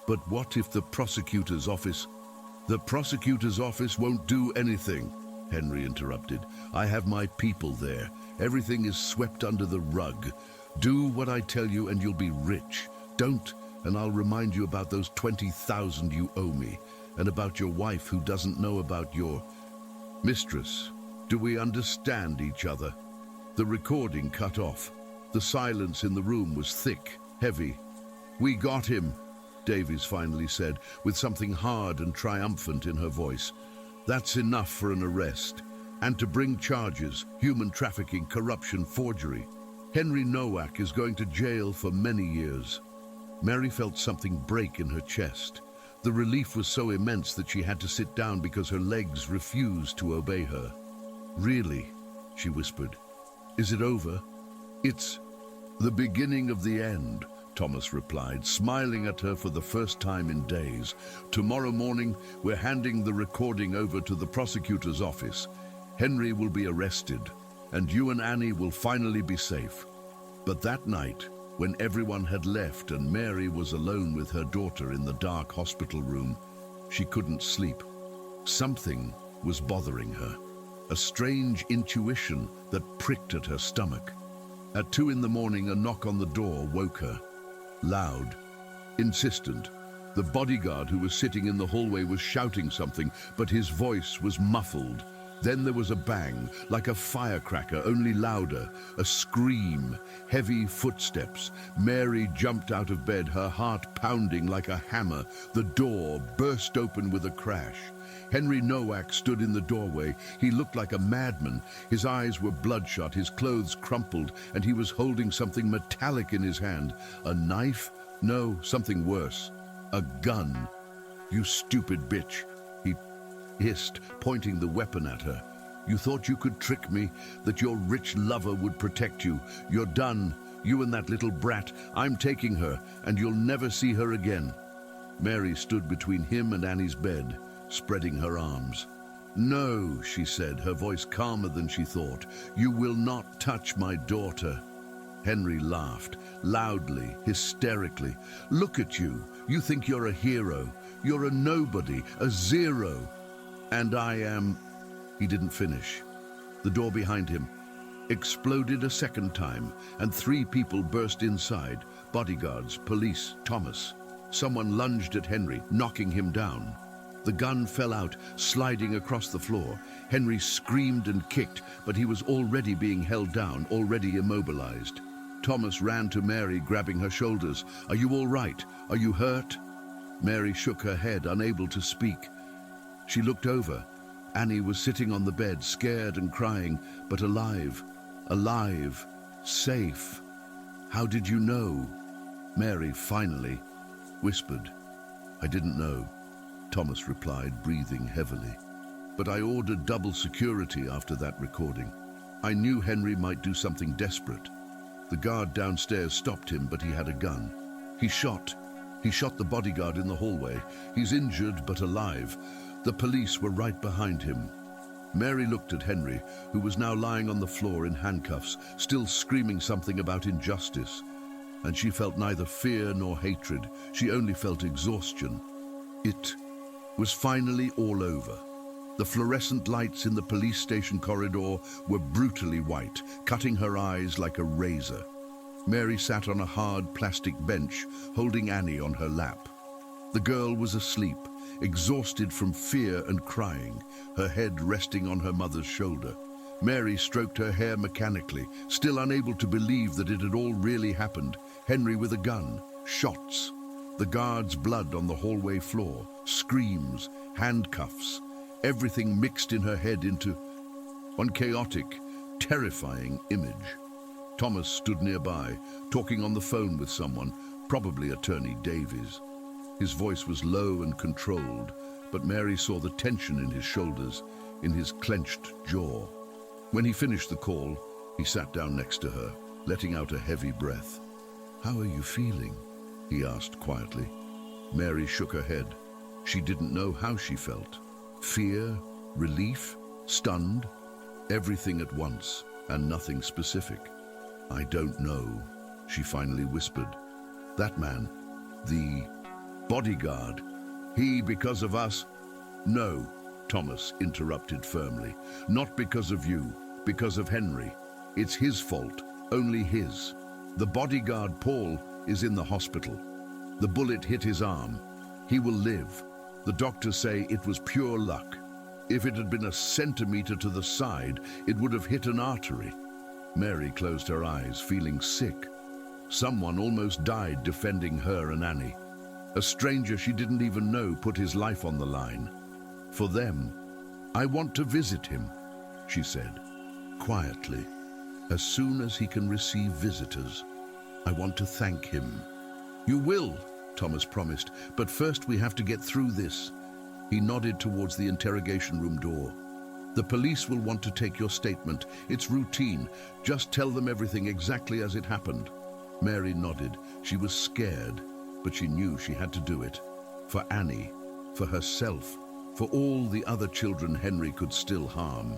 But what if the prosecutor's office... The prosecutor's office won't do anything, Henry interrupted. I have my people there. Everything is swept under the rug. Do what I tell you and you'll be rich. Don't, and I'll remind you about those 20,000 you owe me, and about your wife who doesn't know about your mistress. Do we understand each other? The recording cut off. The silence in the room was thick, heavy. We got him, Davies finally said, with something hard and triumphant in her voice. That's enough for an arrest. And to bring charges, human trafficking, corruption, forgery. Henry Nowak is going to jail for many years. Mary felt something break in her chest. The relief was so immense that she had to sit down because her legs refused to obey her. Really, she whispered. Is it over? It's the beginning of the end, Thomas replied, smiling at her for the first time in days. Tomorrow morning, we're handing the recording over to the prosecutor's office. Henry will be arrested, and you and Annie will finally be safe. But that night, when everyone had left and Mary was alone with her daughter in the dark hospital room, she couldn't sleep. Something was bothering her, a strange intuition that pricked at her stomach. At 2 in the morning, a knock on the door woke her. Loud, insistent. The bodyguard who was sitting in the hallway was shouting something, but his voice was muffled. Then there was a bang, like a firecracker, only louder. A scream, heavy footsteps. Mary jumped out of bed, her heart pounding like a hammer. The door burst open with a crash. Henry Nowak stood in the doorway. He looked like a madman. His eyes were bloodshot, his clothes crumpled, and he was holding something metallic in his hand. A knife? No, something worse. A gun. You stupid bitch, he hissed, pointing the weapon at her. You thought you could trick me, that your rich lover would protect you. You're done, you and that little brat. I'm taking her, and you'll never see her again. Mary stood between him and Annie's bed, spreading her arms. No, she said, her voice calmer than she thought. You will not touch my daughter. Henry laughed, loudly, hysterically. Look at you. You think you're a hero. You're a nobody, a zero. And I am... He didn't finish. The door behind him exploded a second time, and 3 people burst inside. Bodyguards, police, Thomas. Someone lunged at Henry, knocking him down. The gun fell out, sliding across the floor. Henry screamed and kicked, but he was already being held down, already immobilized. Thomas ran to Mary, grabbing her shoulders. Are you all right? Are you hurt? Mary shook her head, unable to speak. She looked over. Annie was sitting on the bed, scared and crying, but alive. Alive. Safe. How did you know? Mary finally whispered. I didn't know, Thomas replied, breathing heavily. But I ordered double security after that recording. I knew Henry might do something desperate. The guard downstairs stopped him, but he had a gun. He shot the bodyguard in the hallway. He's injured but alive. The police were right behind him. Mary looked at Henry, who was now lying on the floor in handcuffs, still screaming something about injustice. And she felt neither fear nor hatred. She only felt exhaustion. It was finally all over. The fluorescent lights in the police station corridor were brutally white, cutting her eyes like a razor. Mary sat on a hard plastic bench, holding Annie on her lap. The girl was asleep, exhausted from fear and crying, her head resting on her mother's shoulder. Mary stroked her hair mechanically, still unable to believe that it had all really happened. Henry with a gun, shots, the guard's blood on the hallway floor, screams, handcuffs, everything mixed in her head into one chaotic, terrifying image. Thomas stood nearby, talking on the phone with someone, probably Attorney Davies. His voice was low and controlled, but Mary saw the tension in his shoulders, in his clenched jaw. When he finished the call, he sat down next to her, letting out a heavy breath. How are you feeling? He asked quietly. Mary shook her head. She didn't know how she felt. Fear, relief, stunned, everything at once, and nothing specific. "I don't know," she finally whispered. "That man, the bodyguard, he because of us—" "No," Thomas interrupted firmly. "Not because of you, because of Henry. It's his fault, only his. The bodyguard, Paul, is in the hospital. The bullet hit his arm. He will live. The doctors say it was pure luck. If it had been a centimeter to the side, it would have hit an artery." Mary closed her eyes, feeling sick. Someone almost died defending her and Annie. A stranger she didn't even know put his life on the line. For them, "I want to visit him," she said, quietly. "As soon as he can receive visitors, I want to thank him." "You will," Thomas promised, "but first we have to get through this." He nodded towards the interrogation room door. "The police will want to take your statement. It's routine. Just tell them everything exactly as it happened." Mary nodded. She was scared, but she knew she had to do it. For Annie, for herself, for all the other children Henry could still harm.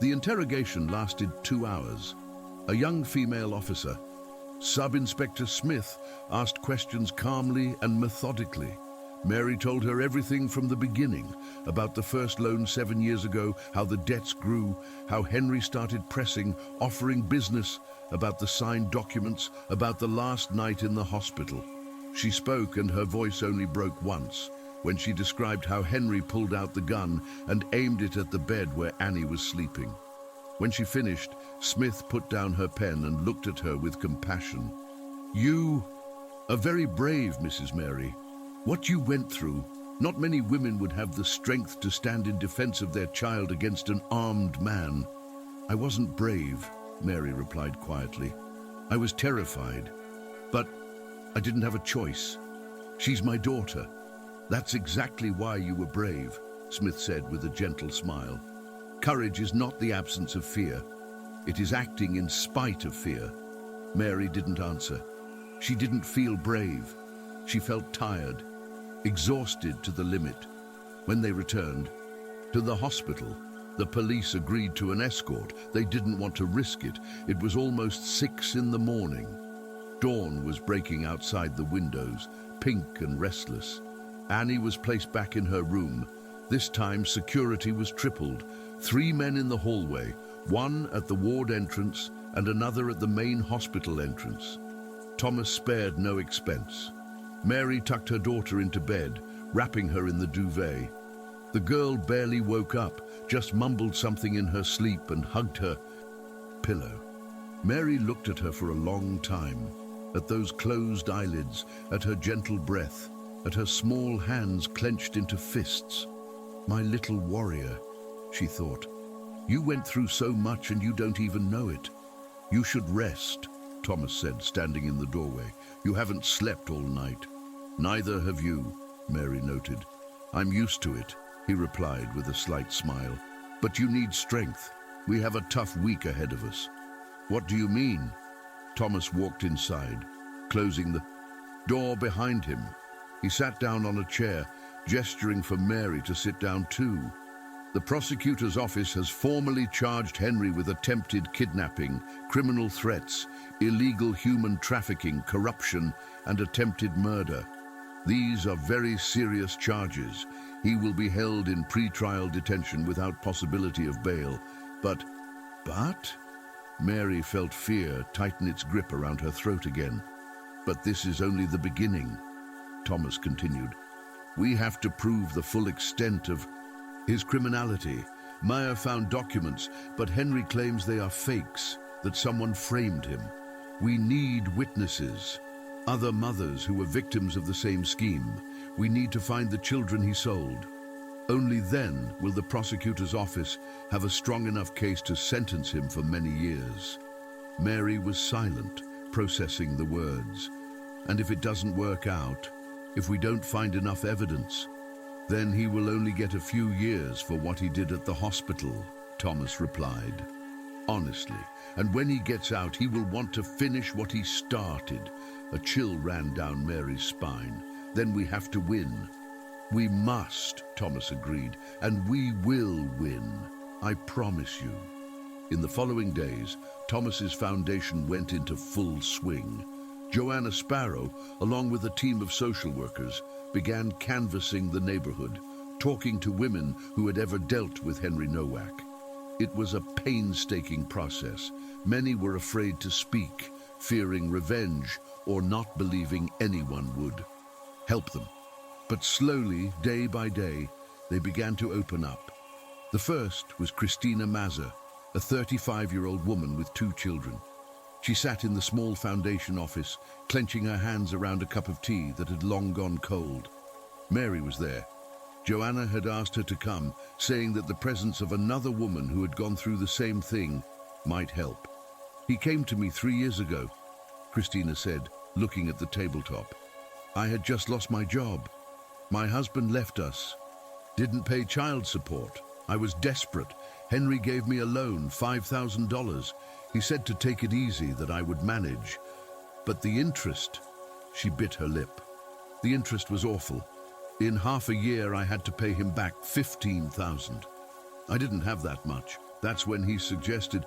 The interrogation lasted 2 hours. A young female officer, Sub-Inspector Smith, asked questions calmly and methodically. Mary told her everything from the beginning, about the first loan 7 years ago, how the debts grew, how Henry started pressing, offering business, about the signed documents, about the last night in the hospital. She spoke and her voice only broke once, when she described how Henry pulled out the gun and aimed it at the bed where Annie was sleeping. When she finished, Smith put down her pen and looked at her with compassion. "You are very brave, Mrs. Mary. What you went through, not many women would have the strength to stand in defense of their child against an armed man." "I wasn't brave," Mary replied quietly. "I was terrified, but I didn't have a choice. She's my daughter." "That's exactly why you were brave," Smith said with a gentle smile. "Courage is not the absence of fear. It is acting in spite of fear." Mary didn't answer. She didn't feel brave. She felt tired, exhausted to the limit. When they returned to the hospital, the police agreed to an escort. They didn't want to risk it. It was almost 6 in the morning. Dawn was breaking outside the windows, pink and restless. Annie was placed back in her room. This time security was tripled. 3 men in the hallway, 1 at the ward entrance and another at the main hospital entrance. Thomas spared no expense. Mary tucked her daughter into bed, wrapping her in the duvet. The girl barely woke up, just mumbled something in her sleep and hugged her pillow. Mary looked at her for a long time, at those closed eyelids, at her gentle breath, at her small hands clenched into fists. "My little warrior," she thought. "You went through so much and you don't even know it." "You should rest," Thomas said, standing in the doorway. "You haven't slept all night." "Neither have you," Mary noted. "I'm used to it," he replied with a slight smile. "But you need strength. We have a tough week ahead of us." "What do you mean?" Thomas walked inside, closing the door behind him. He sat down on a chair, gesturing for Mary to sit down too. "The prosecutor's office has formally charged Henry with attempted kidnapping, criminal threats, illegal human trafficking, corruption, and attempted murder. These are very serious charges. He will be held in pre-trial detention without possibility of bail. But... Mary felt fear tighten its grip around her throat again. "But this is only the beginning," Thomas continued. "We have to prove the full extent of his criminality. Meyer found documents, but Henry claims they are fakes, that someone framed him. We need witnesses, other mothers who were victims of the same scheme. We need to find the children he sold. Only then will the prosecutor's office have a strong enough case to sentence him for many years." Mary was silent, processing the words. "And if it doesn't work out, if we don't find enough evidence, then he will only get a few years for what he did at the hospital," Thomas replied. "Honestly, and when he gets out, he will want to finish what he started." A chill ran down Mary's spine. "Then we have to win." We must, Thomas agreed, and we will win. I promise you. In the following days, Thomas's foundation went into full swing. Joanna Sparrow, along with a team of social workers, began canvassing the neighborhood, talking to women who had ever dealt with Henry Nowak. It was a painstaking process. Many were afraid to speak, fearing revenge or not believing anyone would help them. But slowly, day by day, they began to open up. The first was Christina Mazza, a 35-year-old woman with 2 children. She sat in the small foundation office, clenching her hands around a cup of tea that had long gone cold. Mary was there. Joanna had asked her to come, saying that the presence of another woman who had gone through the same thing might help. He came to me 3 years ago, Christina said, looking at the tabletop. I had just lost my job. My husband left us, didn't pay child support. I was desperate. Henry gave me a loan, $5,000. He said to take it easy, that I would manage. But the interest, she bit her lip. The interest was awful. In half a year, I had to pay him back $15,000. I didn't have that much. That's when he suggested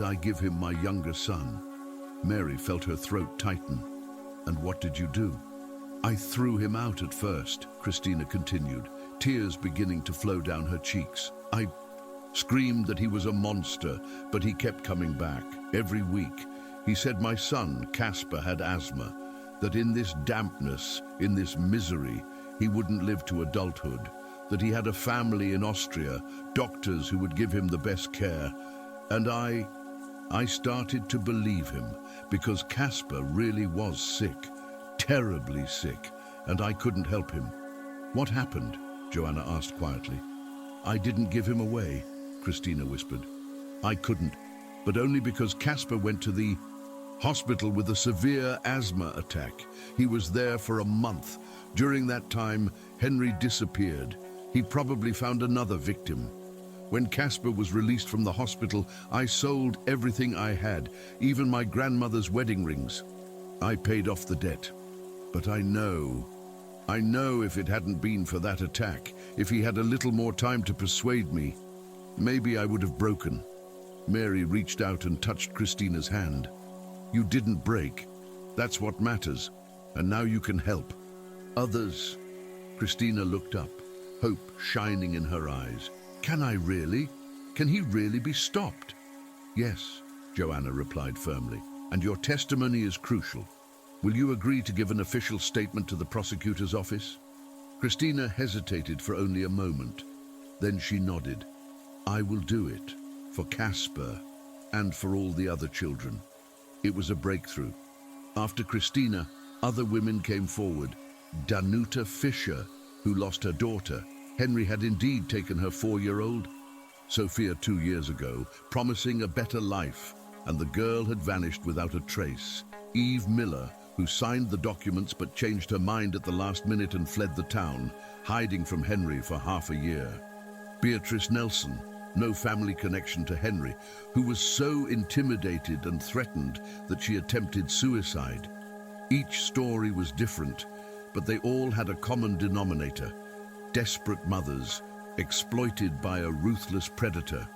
I give him my younger son. Mary felt her throat tighten. And what did you do? I threw him out at first, Christina continued, tears beginning to flow down her cheeks. I screamed that he was a monster, but he kept coming back. Every week, he said my son, Casper, had asthma, that in this dampness, in this misery, he wouldn't live to adulthood, that he had a family in Austria, doctors who would give him the best care. And I started to believe him, because Casper really was sick, terribly sick, and I couldn't help him. What happened? Joanna asked quietly. I didn't give him away, Christina whispered. I couldn't, but only because Casper went to the hospital with a severe asthma attack. He was there for a month. During that time, Henry disappeared. He probably found another victim. When Casper was released from the hospital, I sold everything I had, even my grandmother's wedding rings. I paid off the debt. But I know if it hadn't been for that attack, if he had a little more time to persuade me, maybe I would have broken. Mary reached out and touched Christina's hand. You didn't break. That's what matters. And now you can help others. Christina looked up, hope shining in her eyes. Can I really? Can he really be stopped? Yes, Joanna replied firmly, and your testimony is crucial. Will you agree to give an official statement to the prosecutor's office? Christina hesitated for only a moment. Then she nodded. I will do it, for Casper and for all the other children. It was a breakthrough. After Christina, other women came forward. Danuta Fisher, who lost her daughter. Henry had indeed taken her 4-year-old, Sophia, 2 years ago, promising a better life, and the girl had vanished without a trace. Eve Miller, who signed the documents but changed her mind at the last minute and fled the town, hiding from Henry for half a year. Beatrice Nelson, no family connection to Henry, who was so intimidated and threatened that she attempted suicide. Each story was different, but they all had a common denominator: desperate mothers, exploited by a ruthless predator.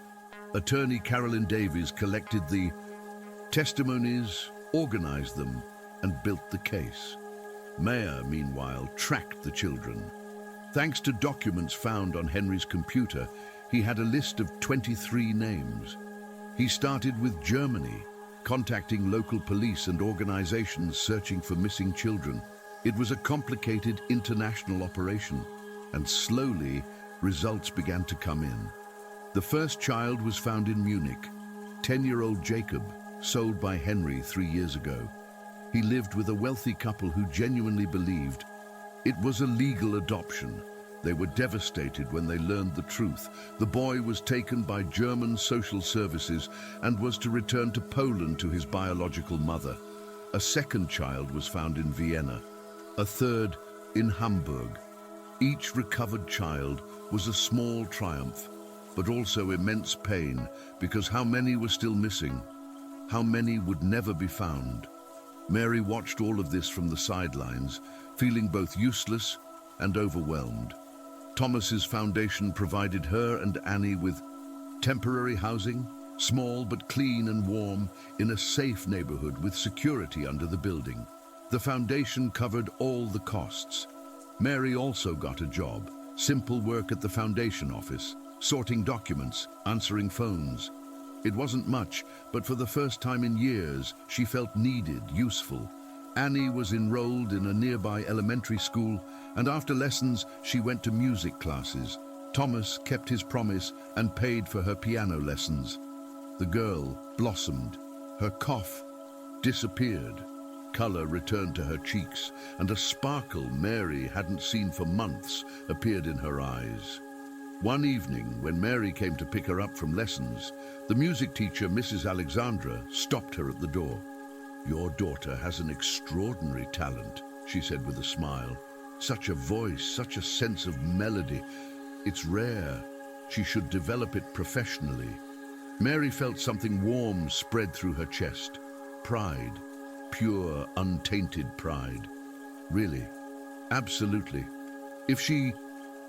Attorney Carolyn Davies collected the testimonies, organized them, and built the case. Mayer, meanwhile, tracked the children. Thanks to documents found on Henry's computer, he had a list of 23 names. He started with Germany, contacting local police and organizations searching for missing children. It was a complicated international operation, and slowly, results began to come in. The first child was found in Munich, 10-year-old Jacob, sold by Henry 3 years ago. He lived with a wealthy couple who genuinely believed it was a legal adoption. They were devastated when they learned the truth. The boy was taken by German social services and was to return to Poland to his biological mother. A second child was found in Vienna, a third in Hamburg. Each recovered child was a small triumph, but also immense pain, because how many were still missing? How many would never be found? Mary watched all of this from the sidelines, feeling both useless and overwhelmed. Thomas's foundation provided her and Annie with temporary housing, small but clean and warm, in a safe neighborhood with security under the building. The foundation covered all the costs. Mary also got a job, simple work at the foundation office, sorting documents, answering phones. It wasn't much, but for the first time in years, she felt needed, useful. Annie was enrolled in a nearby elementary school, and after lessons, she went to music classes. Thomas kept his promise and paid for her piano lessons. The girl blossomed. Her cough disappeared. Color returned to her cheeks, and a sparkle Mary hadn't seen for months appeared in her eyes. One evening, when Mary came to pick her up from lessons, the music teacher, Mrs. Alexandra, stopped her at the door. "Your daughter has an extraordinary talent," she said with a smile. "Such a voice, such a sense of melody. It's rare. She should develop it professionally." Mary felt something warm spread through her chest. Pride. Pure, untainted pride. Really, absolutely. If she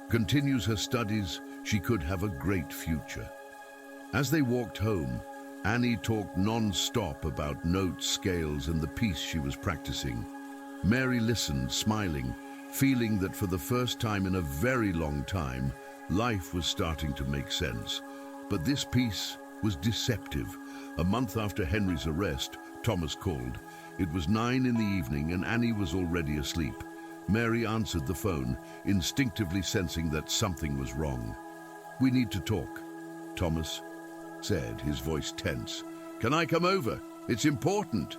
continues her studies, she could have a great future. As they walked home, Annie talked non-stop about notes, scales, and the piece she was practicing. Mary listened, smiling, feeling that for the first time in a very long time, life was starting to make sense. But this piece was deceptive. A month after Henry's arrest, Thomas called. It was 9 in the evening and Annie was already asleep. Mary answered the phone, instinctively sensing that something was wrong. "We need to talk," Thomas said, his voice tense. "Can I come over? It's important."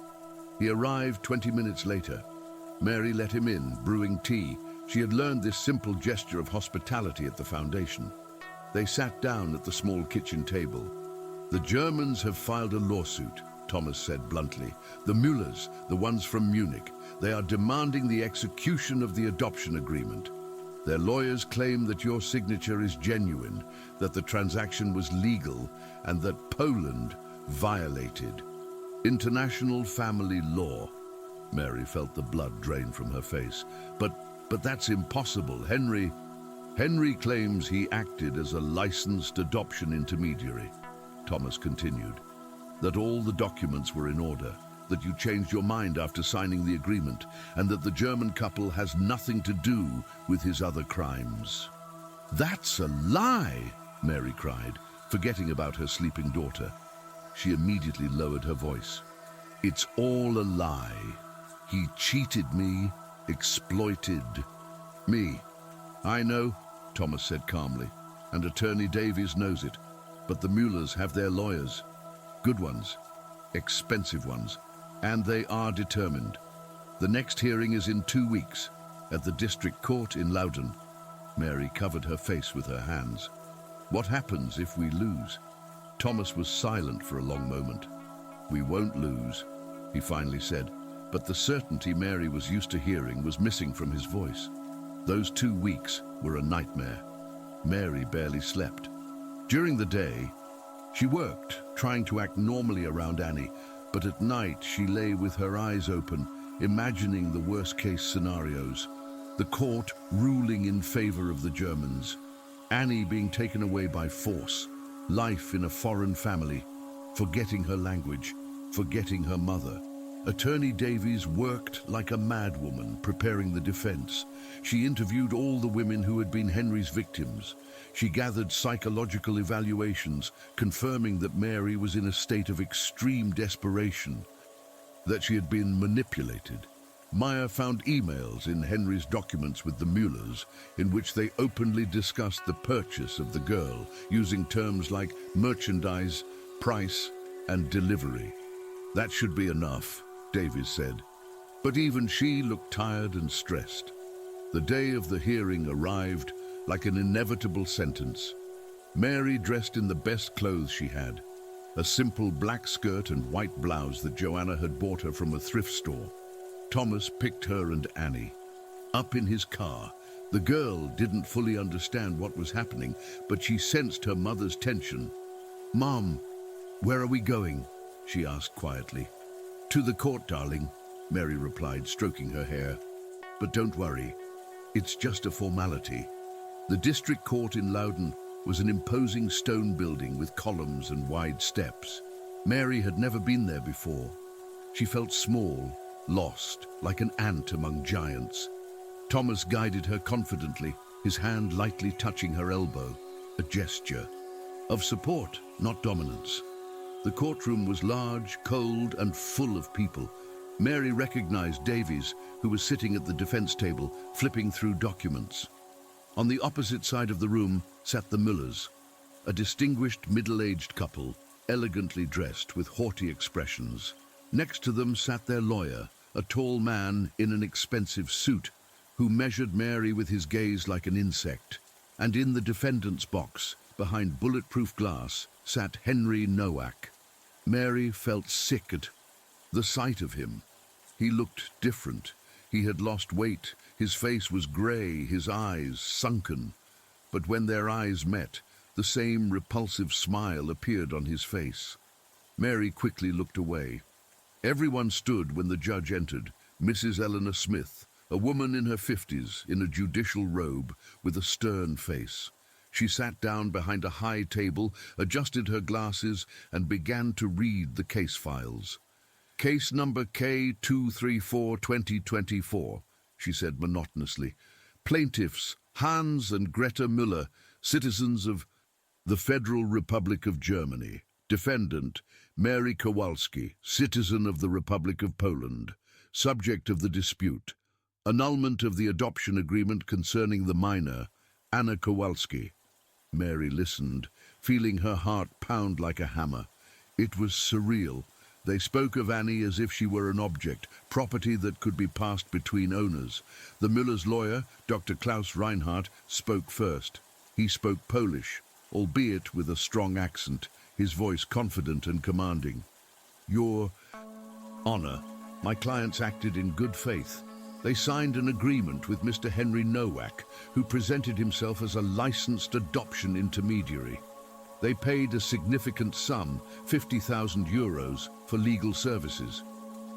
He arrived 20 minutes later. Mary let him in, brewing tea. She had learned this simple gesture of hospitality at the foundation. They sat down at the small kitchen table. "The Germans have filed a lawsuit," Thomas said bluntly. "The Müllers, the ones from Munich, they are demanding the execution of the adoption agreement. Their lawyers claim that your signature is genuine, that the transaction was legal, and that Poland violated international family law." Mary felt the blood drain from her face. But that's impossible. Henry claims he acted as a licensed adoption intermediary," Thomas continued. "That all the documents were in order, that you changed your mind after signing the agreement, and that the German couple has nothing to do with his other crimes." "That's a lie!" Mary cried, forgetting about her sleeping daughter. She immediately lowered her voice. "It's all a lie. He cheated me, exploited me." "I know," Thomas said calmly, "and Attorney Davies knows it. But the Müllers have their lawyers. Good ones, expensive ones, and they are determined. The next hearing is in 2 weeks, at the district court in Loudun." Mary covered her face with her hands. "What happens if we lose?" Thomas was silent for a long moment. "We won't lose," he finally said, but the certainty Mary was used to hearing was missing from his voice. Those 2 weeks were a nightmare. Mary barely slept. During the day, she worked, trying to act normally around Annie, but at night she lay with her eyes open, imagining the worst-case scenarios. The court ruling in favor of the Germans, Annie being taken away by force, life in a foreign family, forgetting her language, forgetting her mother. Attorney Davies worked like a madwoman, preparing the defense. She interviewed all the women who had been Henry's victims. She gathered psychological evaluations, confirming that Mary was in a state of extreme desperation, that she had been manipulated. Meyer found emails in Henry's documents with the Müllers, in which they openly discussed the purchase of the girl, using terms like merchandise, price, and delivery. "That should be enough," Davies said. But even she looked tired and stressed. The day of the hearing arrived like an inevitable sentence. Mary dressed in the best clothes she had, a simple black skirt and white blouse that Joanna had bought her from a thrift store. Thomas picked her and Annie up in his car. The girl didn't fully understand what was happening, but she sensed her mother's tension. "Mom, where are we going?" she asked quietly. "To the court, darling," Mary replied, stroking her hair. "But don't worry. It's just a formality. The district court in Loudon was an imposing stone building with columns and wide steps. Mary had never been there before. She felt small, lost, like an ant among giants. Thomas guided her confidently, his hand lightly touching her elbow, a gesture of support, not dominance. The courtroom was large, cold, and full of people. Mary recognized Davies, who was sitting at the defense table, flipping through documents. On the opposite side of the room sat the Müllers, a distinguished middle-aged couple, elegantly dressed with haughty expressions. Next to them sat their lawyer, a tall man in an expensive suit, who measured Mary with his gaze like an insect. And in the defendant's box, behind bulletproof glass, sat Henry Nowak. Mary felt sick at the sight of him. He looked different. He had lost weight. His face was grey, his eyes sunken. But when their eyes met, the same repulsive smile appeared on his face. Mary quickly looked away. Everyone stood when the judge entered. Mrs. Eleanor Smith, a woman in her 50s, in a judicial robe, with a stern face. She sat down behind a high table, adjusted her glasses, and began to read the case files. "Case number K234-2024, she said monotonously. "Plaintiffs Hans and Greta Müller, citizens of the Federal Republic of Germany. Defendant Mary Kowalski, citizen of the Republic of Poland. Subject of the dispute: annulment of the adoption agreement concerning the minor, Anna Kowalski." Mary listened, feeling her heart pound like a hammer. It was surreal. They spoke of Annie as if she were an object, property that could be passed between owners. The Müller's lawyer, Dr. Klaus Reinhardt, spoke first. He spoke Polish, albeit with a strong accent, his voice confident and commanding. "Your Honor, my clients acted in good faith. They signed an agreement with Mr. Henry Nowak, who presented himself as a licensed adoption intermediary. They paid a significant sum, 50,000 euros, for legal services.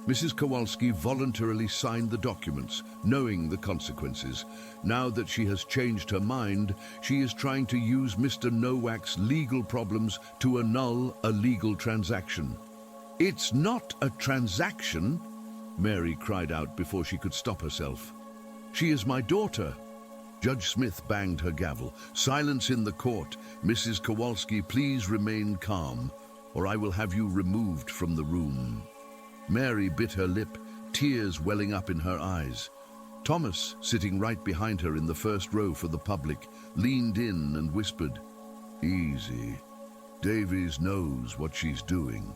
Mrs. Kowalski voluntarily signed the documents, knowing the consequences. Now that she has changed her mind, she is trying to use Mr. Nowak's legal problems to annul a legal transaction." "It's not a transaction," Mary cried out before she could stop herself. "She is my daughter." Judge Smith banged her gavel. "Silence in the court. Mrs. Kowalski, please remain calm, or I will have you removed from the room." Mary bit her lip, tears welling up in her eyes. Thomas, sitting right behind her in the first row for the public, leaned in and whispered, "Easy. Davies knows what she's doing."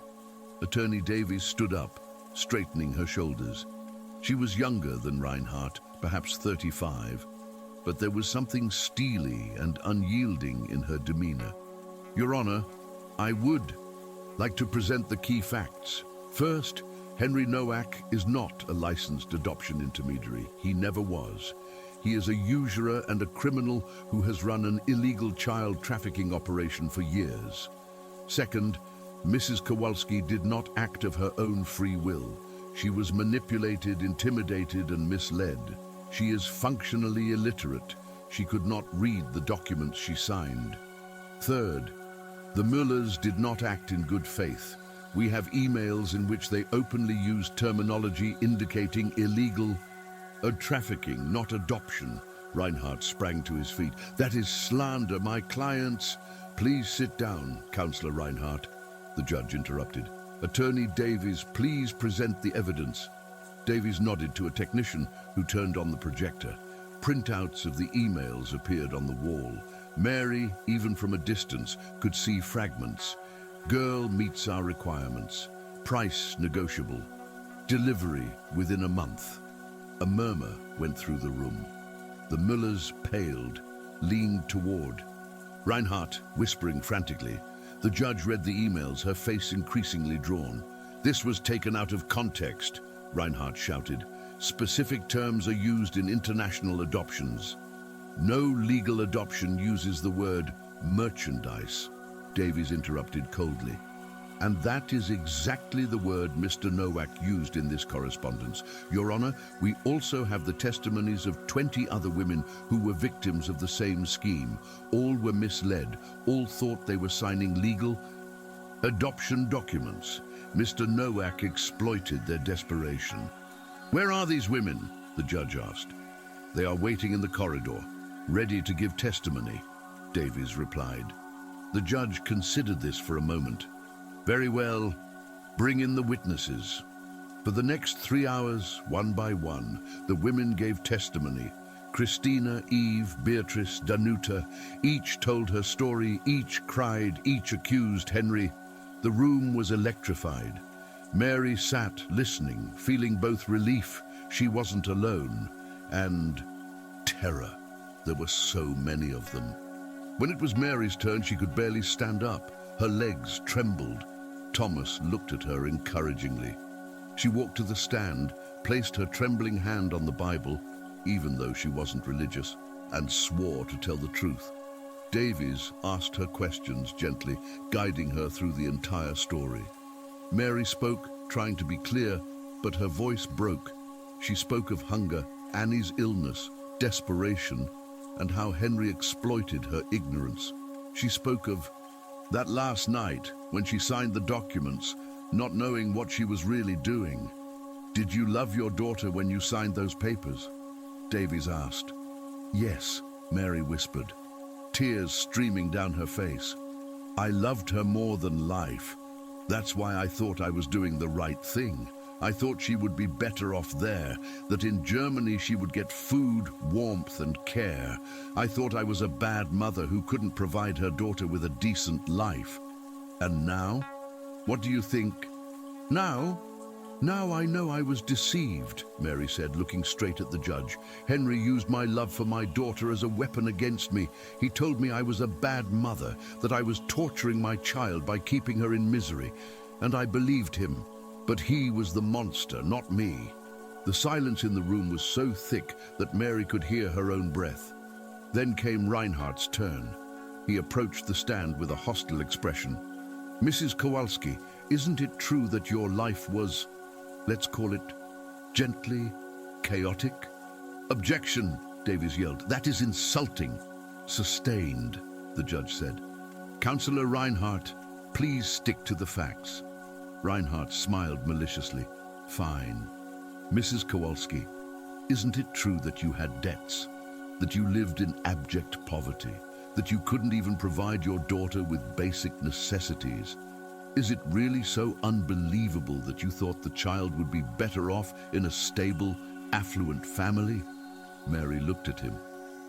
Attorney Davies stood up, straightening her shoulders. She was younger than Reinhardt, perhaps 35, but there was something steely and unyielding in her demeanor. "Your Honor, I would like to present the key facts. First, Henry Nowak is not a licensed adoption intermediary. He never was. He is a usurer and a criminal who has run an illegal child trafficking operation for years. Second, Mrs. Kowalski did not act of her own free will. She was manipulated, intimidated, and misled. She is functionally illiterate. She could not read the documents she signed. Third, the Müllers did not act in good faith. We have emails in which they openly used terminology indicating illegal trafficking, not adoption." Reinhardt sprang to his feet. "That is slander. My clients—" "Please sit down, Counselor Reinhardt," the judge interrupted. "Attorney Davies, please present the evidence." Davies nodded to a technician who turned on the projector. Printouts of the emails appeared on the wall. Mary, even from a distance, could see fragments. "Girl meets our requirements. Price negotiable. Delivery within a month." A murmur went through the room. The Müllers paled, leaned toward Reinhardt, whispering frantically. The judge read the emails, her face increasingly drawn. "This was taken out of context," Reinhardt shouted. "Specific terms are used in international adoptions. No legal adoption uses the word merchandise," Davies interrupted coldly. And that is exactly the word Mr. Nowak used in this correspondence. Your Honor, we also have the testimonies of 20 other women who were victims of the same scheme. All were misled. All thought they were signing legal adoption documents. Mr. Nowak exploited their desperation. Where are these women? The judge asked. They are waiting in the corridor, ready to give testimony, Davies replied. The judge considered this for a moment. Very well, bring in the witnesses. For the next 3 hours, one by one, the women gave testimony. Christina, Eve, Beatrice, Danuta, each told her story, each cried, each accused Henry. The room was electrified. Mary sat listening, feeling both relief, she wasn't alone, and terror. There were so many of them. When it was Mary's turn, she could barely stand up. Her legs trembled. Thomas looked at her encouragingly. She walked to the stand, placed her trembling hand on the Bible, even though she wasn't religious, and swore to tell the truth. Davies asked her questions gently, guiding her through the entire story. Mary spoke, trying to be clear, but her voice broke. She spoke of hunger, Annie's illness, desperation, and how Henry exploited her ignorance. She spoke of that last night when she signed the documents, not knowing what she was really doing. Did you love your daughter when you signed those papers? Davies asked. Yes, Mary whispered, tears streaming down her face. I loved her more than life. That's why I thought I was doing the right thing. I thought she would be better off there, that in Germany she would get food, warmth, and care. I thought I was a bad mother who couldn't provide her daughter with a decent life. And now? What do you think? Now? Now I know I was deceived, Mary said, looking straight at the judge. Henry used my love for my daughter as a weapon against me. He told me I was a bad mother, that I was torturing my child by keeping her in misery. And I believed him. But he was the monster, not me. The silence in the room was so thick that Mary could hear her own breath. Then came Reinhardt's turn. He approached the stand with a hostile expression. Mrs. Kowalski, isn't it true that your life was, let's call it, gently chaotic? Objection, Davies yelled. That is insulting. Sustained, the judge said. Counselor Reinhardt, please stick to the facts. Reinhardt smiled maliciously. Fine. Mrs. Kowalski, isn't it true that you had debts? That you lived in abject poverty? That you couldn't even provide your daughter with basic necessities? Is it really so unbelievable that you thought the child would be better off in a stable, affluent family? Mary looked at him,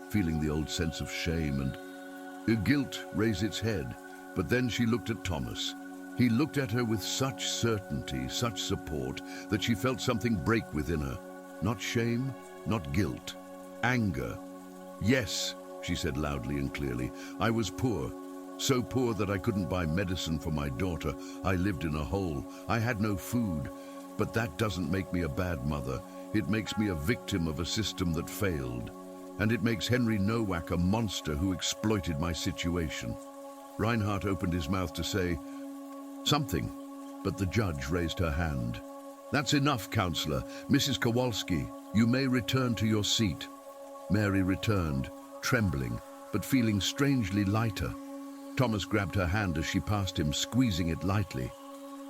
feeling the old sense of shame and guilt raise its head. But then she looked at Thomas. He looked at her with such certainty, such support, that she felt something break within her. Not shame, not guilt. Anger. Yes, she said loudly and clearly, I was poor. So poor that I couldn't buy medicine for my daughter. I lived in a hole. I had no food. But that doesn't make me a bad mother. It makes me a victim of a system that failed. And it makes Henry Nowak a monster who exploited my situation. Reinhardt opened his mouth to say something, but the judge raised her hand. That's enough, Counselor. Mrs. Kowalski, you may return to your seat. Mary returned, trembling, but feeling strangely lighter. Thomas grabbed her hand as she passed him, squeezing it lightly.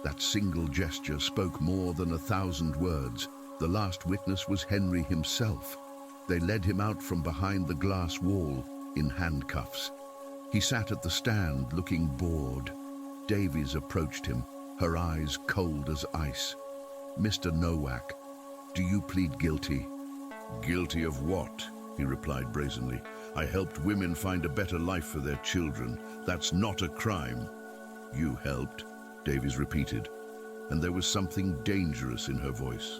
That single gesture spoke more than 1,000 words. The last witness was Henry himself. They led him out from behind the glass wall in handcuffs. He sat at the stand, looking bored. Davies approached him, her eyes cold as ice. Mr. Nowak, do you plead guilty? Guilty of what? He replied brazenly. I helped women find a better life for their children. That's not a crime. You helped, Davies repeated, and there was something dangerous in her voice.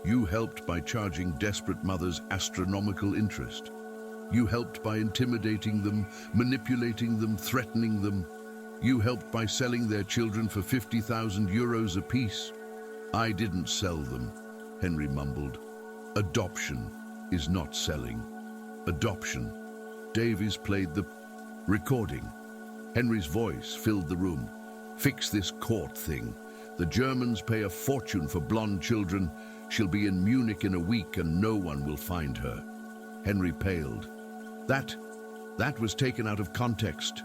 You helped by charging desperate mothers astronomical interest. You helped by intimidating them, manipulating them, threatening them. You helped by selling their children for 50,000 euros apiece. I didn't sell them, Henry mumbled. Adoption is not selling. Adoption. Davies played the recording. Henry's voice filled the room. Fix this court thing. The Germans pay a fortune for blonde children. She'll be in Munich in a week and no one will find her." Henry paled. That was taken out of context.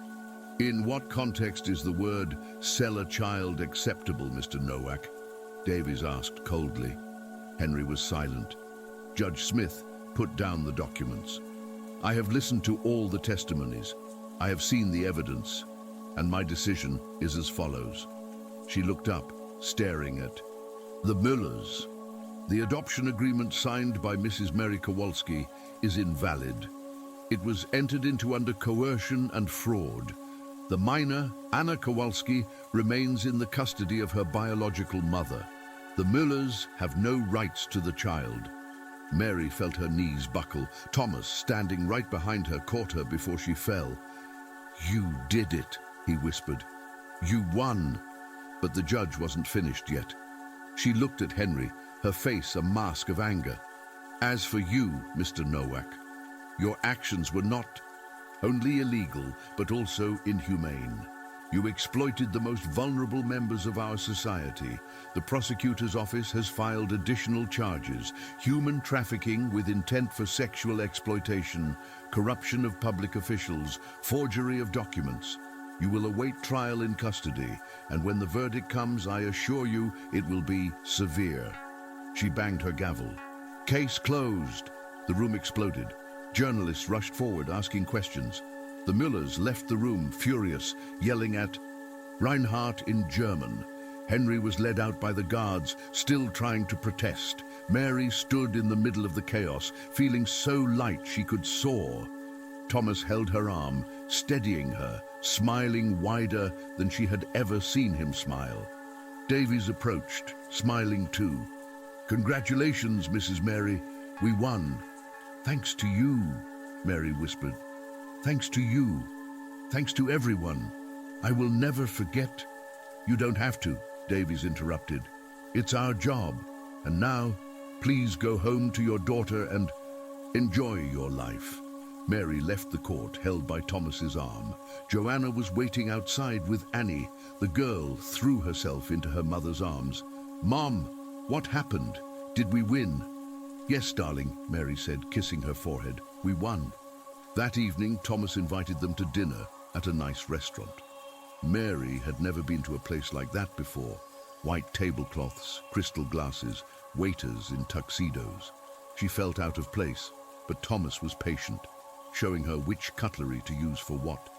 "In what context is the word sell a child acceptable, Mr. Nowak?" Davies asked coldly. Henry was silent. Judge Smith put down the documents. "I have listened to all the testimonies. I have seen the evidence, and my decision is as follows." She looked up, staring at the Müllers. "The adoption agreement signed by Mrs. Mary Kowalski is invalid. It was entered into under coercion and fraud. The minor, Anna Kowalski, remains in the custody of her biological mother. The Müllers have no rights to the child." Mary felt her knees buckle. Thomas, standing right behind her, caught her before she fell. "You did it," he whispered. "You won." But the judge wasn't finished yet. She looked at Henry, her face a mask of anger. "As for you, Mr. Nowak, your actions were not only illegal, but also inhumane. You exploited the most vulnerable members of our society. The prosecutor's office has filed additional charges: human trafficking with intent for sexual exploitation, corruption of public officials, forgery of documents. You will await trial in custody, and when the verdict comes, I assure you it will be severe." She banged her gavel. "Case closed." The room exploded. Journalists rushed forward, asking questions. The Müllers left the room, furious, yelling at Reinhardt in German. Henry was led out by the guards, still trying to protest. Mary stood in the middle of the chaos, feeling so light she could soar. Thomas held her arm, steadying her, smiling wider than she had ever seen him smile. Davies approached, smiling too. "Congratulations, Mrs. Mary. We won." "Thanks to you," Mary whispered. "Thanks to you. Thanks to everyone. I will never forget." "You don't have to," Davies interrupted. "It's our job. And now, please go home to your daughter and enjoy your life." Mary left the court, held by Thomas's arm. Joanna was waiting outside with Annie. The girl threw herself into her mother's arms. "Mom, what happened? Did we win?" "Yes, darling," Mary said, kissing her forehead. "We won." That evening, Thomas invited them to dinner at a nice restaurant. Mary had never been to a place like that before. White tablecloths, crystal glasses, waiters in tuxedos. She felt out of place, but Thomas was patient, showing her which cutlery to use for what,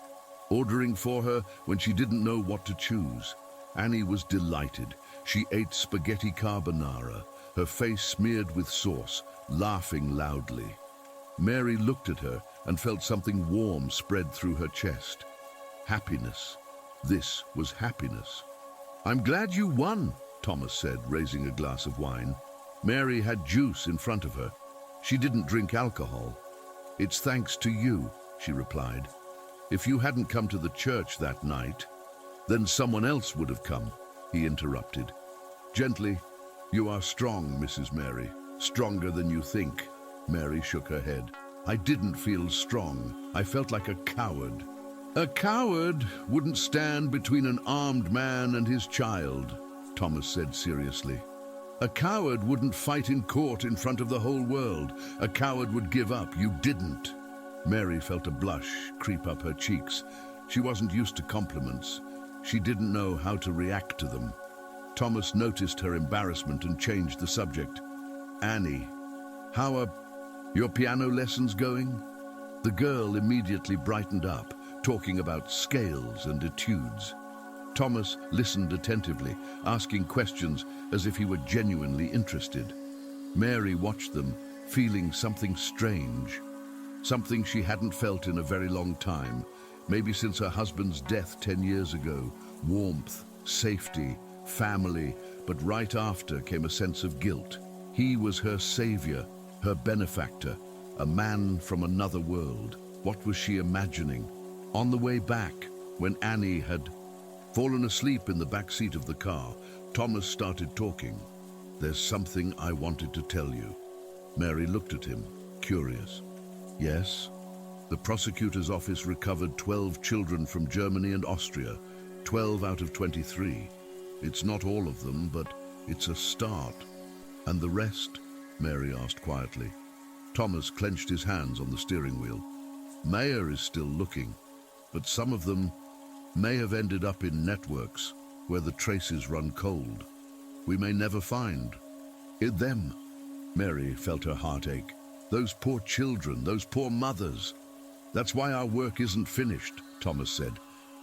ordering for her when she didn't know what to choose. Annie was delighted. She ate spaghetti carbonara, her face smeared with sauce, laughing loudly. Mary looked at her and felt something warm spread through her chest. Happiness. This was happiness. "I'm glad you won," Thomas said, raising a glass of wine. Mary had juice in front of her. She didn't drink alcohol. "It's thanks to you," she replied. "If you hadn't come to the church that night, then someone else would have come," he interrupted. Gently, "You are strong, Mrs. Mary, stronger than you think." Mary shook her head. "I didn't feel strong. I felt like a coward." "A coward wouldn't stand between an armed man and his child," Thomas said seriously. "A coward wouldn't fight in court in front of the whole world. A coward would give up. You didn't." Mary felt a blush creep up her cheeks. She wasn't used to compliments. She didn't know how to react to them. Thomas noticed her embarrassment and changed the subject. "Annie, how are your piano lessons going?" The girl immediately brightened up, talking about scales and etudes. Thomas listened attentively, asking questions as if he were genuinely interested. Mary watched them, feeling something strange, something she hadn't felt in a very long time, maybe since her husband's death 10 years ago. Warmth, safety, family, but right after came a sense of guilt. He was her savior, her benefactor, a man from another world. What was she imagining? On the way back, when Annie had fallen asleep in the back seat of the car, Thomas started talking. "There's something I wanted to tell you." Mary looked at him, curious. "Yes?" "The prosecutor's office recovered 12 children from Germany and Austria. 12 out of 23. It's not all of them, but it's a start. And the rest? Mary asked quietly. Thomas clenched his hands on the steering wheel. Mayer is still looking, but some of them may have ended up in networks where the traces run cold. We may never find them. Mary felt her heart ache. Those poor children, those poor mothers. That's why our work isn't finished, Thomas said.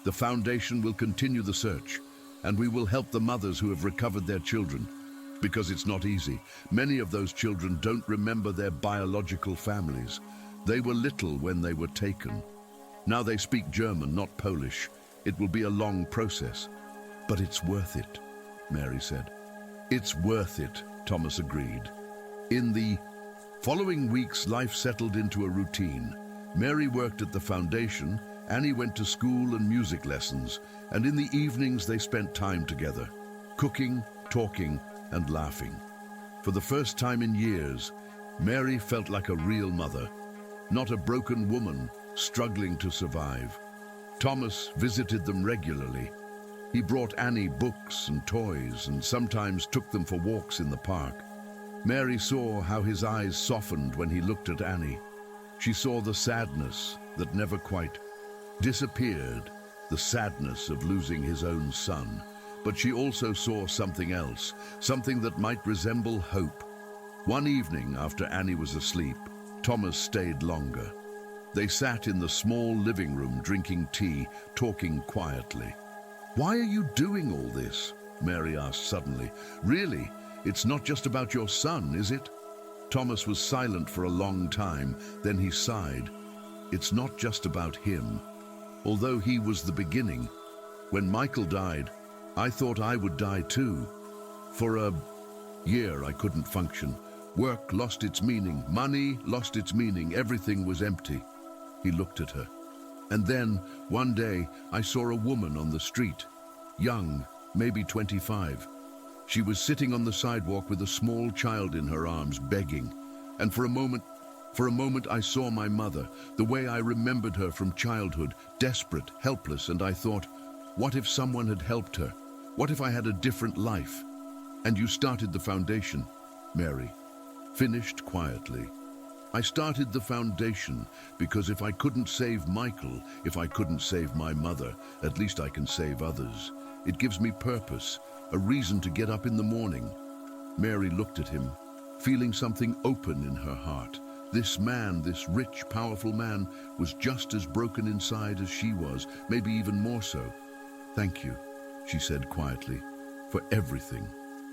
The Foundation will continue the search, and we will help the mothers who have recovered their children. Because it's not easy. Many of those children don't remember their biological families. They were little when they were taken. Now they speak German, not Polish. It will be a long process. But it's worth it, Mary said. It's worth it, Thomas agreed. In the following weeks, life settled into a routine. Mary worked at the Foundation, Annie went to school and music lessons, and in the evenings they spent time together, cooking, talking, and laughing. For the first time in years, Mary felt like a real mother, not a broken woman struggling to survive. Thomas visited them regularly. He brought Annie books and toys and sometimes took them for walks in the park. Mary saw how his eyes softened when he looked at Annie. She saw the sadness that never quite disappeared, the sadness of losing his own son. But she also saw something else, something that might resemble hope. One evening, after Annie was asleep, Thomas stayed longer. They sat in the small living room drinking tea, talking quietly. "Why are you doing all this?" Mary asked suddenly. "Really, it's not just about your son, is it?" Thomas was silent for a long time, then he sighed. "It's not just about him. Although he was the beginning. When Michael died, I thought I would die too. For a year I couldn't function. Work lost its meaning, money lost its meaning, everything was empty." He looked at her. "And then, one day, I saw a woman on the street, young, maybe 25. She was sitting on the sidewalk with a small child in her arms, begging. And for a moment I saw my mother, the way I remembered her from childhood, desperate, helpless, and I thought, what if someone had helped her? What if I had a different life? And you started the Foundation," Mary finished quietly. "I started the Foundation because if I couldn't save Michael, if I couldn't save my mother, at least I can save others. It gives me purpose, a reason to get up in the morning." Mary looked at him, feeling something open in her heart. This man, this rich, powerful man, was just as broken inside as she was, maybe even more so. "Thank you," she said quietly, "for everything,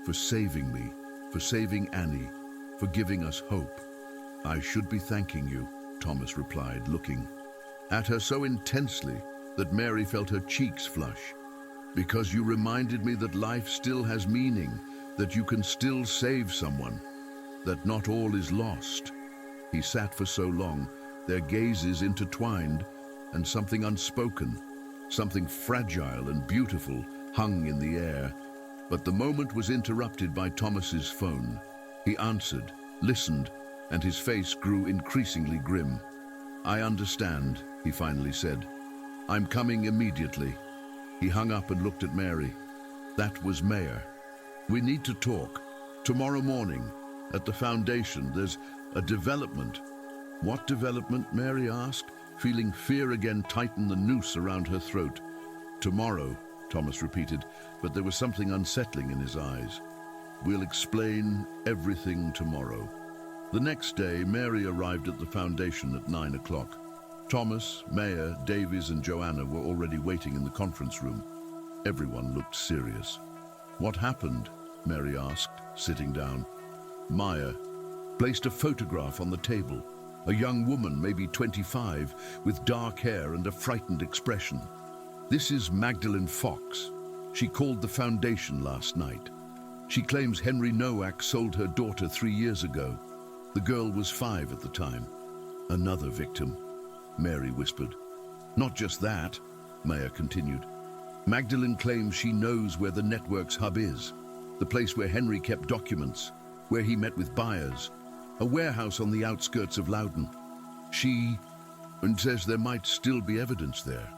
for saving me, for saving Annie, for giving us hope." "I should be thanking you," Thomas replied, looking at her so intensely that Mary felt her cheeks flush. "Because you reminded me that life still has meaning, that you can still save someone, that not all is lost." He sat for so long, their gazes intertwined, and something unspoken, something fragile and beautiful, hung in the air. But the moment was interrupted by Thomas's phone. He answered, listened, and his face grew increasingly grim. "I understand," he finally said. "I'm coming immediately." He hung up and looked at Mary. That was Mayer. "We need to talk. Tomorrow morning, at the Foundation, there's a development." "What development?" Mary asked, feeling fear again tighten the noose around her throat. "Tomorrow," Thomas repeated, but there was something unsettling in his eyes. "We'll explain everything tomorrow." The next day, Mary arrived at the Foundation at 9 o'clock. Thomas, Mayer, Davies and Joanna were already waiting in the conference room. Everyone looked serious. "What happened?" Mary asked, sitting down. Mayer placed a photograph on the table. A young woman, maybe 25, with dark hair and a frightened expression. "This is Magdalene Fox. She called the Foundation last night. She claims Henry Nowak sold her daughter 3 years ago. The girl was 5 at the time." "Another victim," Mary whispered. "Not just that," Mayer continued. "Magdalene claims she knows where the network's hub is, the place where Henry kept documents, where he met with buyers, a warehouse on the outskirts of Loudon. She says there might still be evidence there."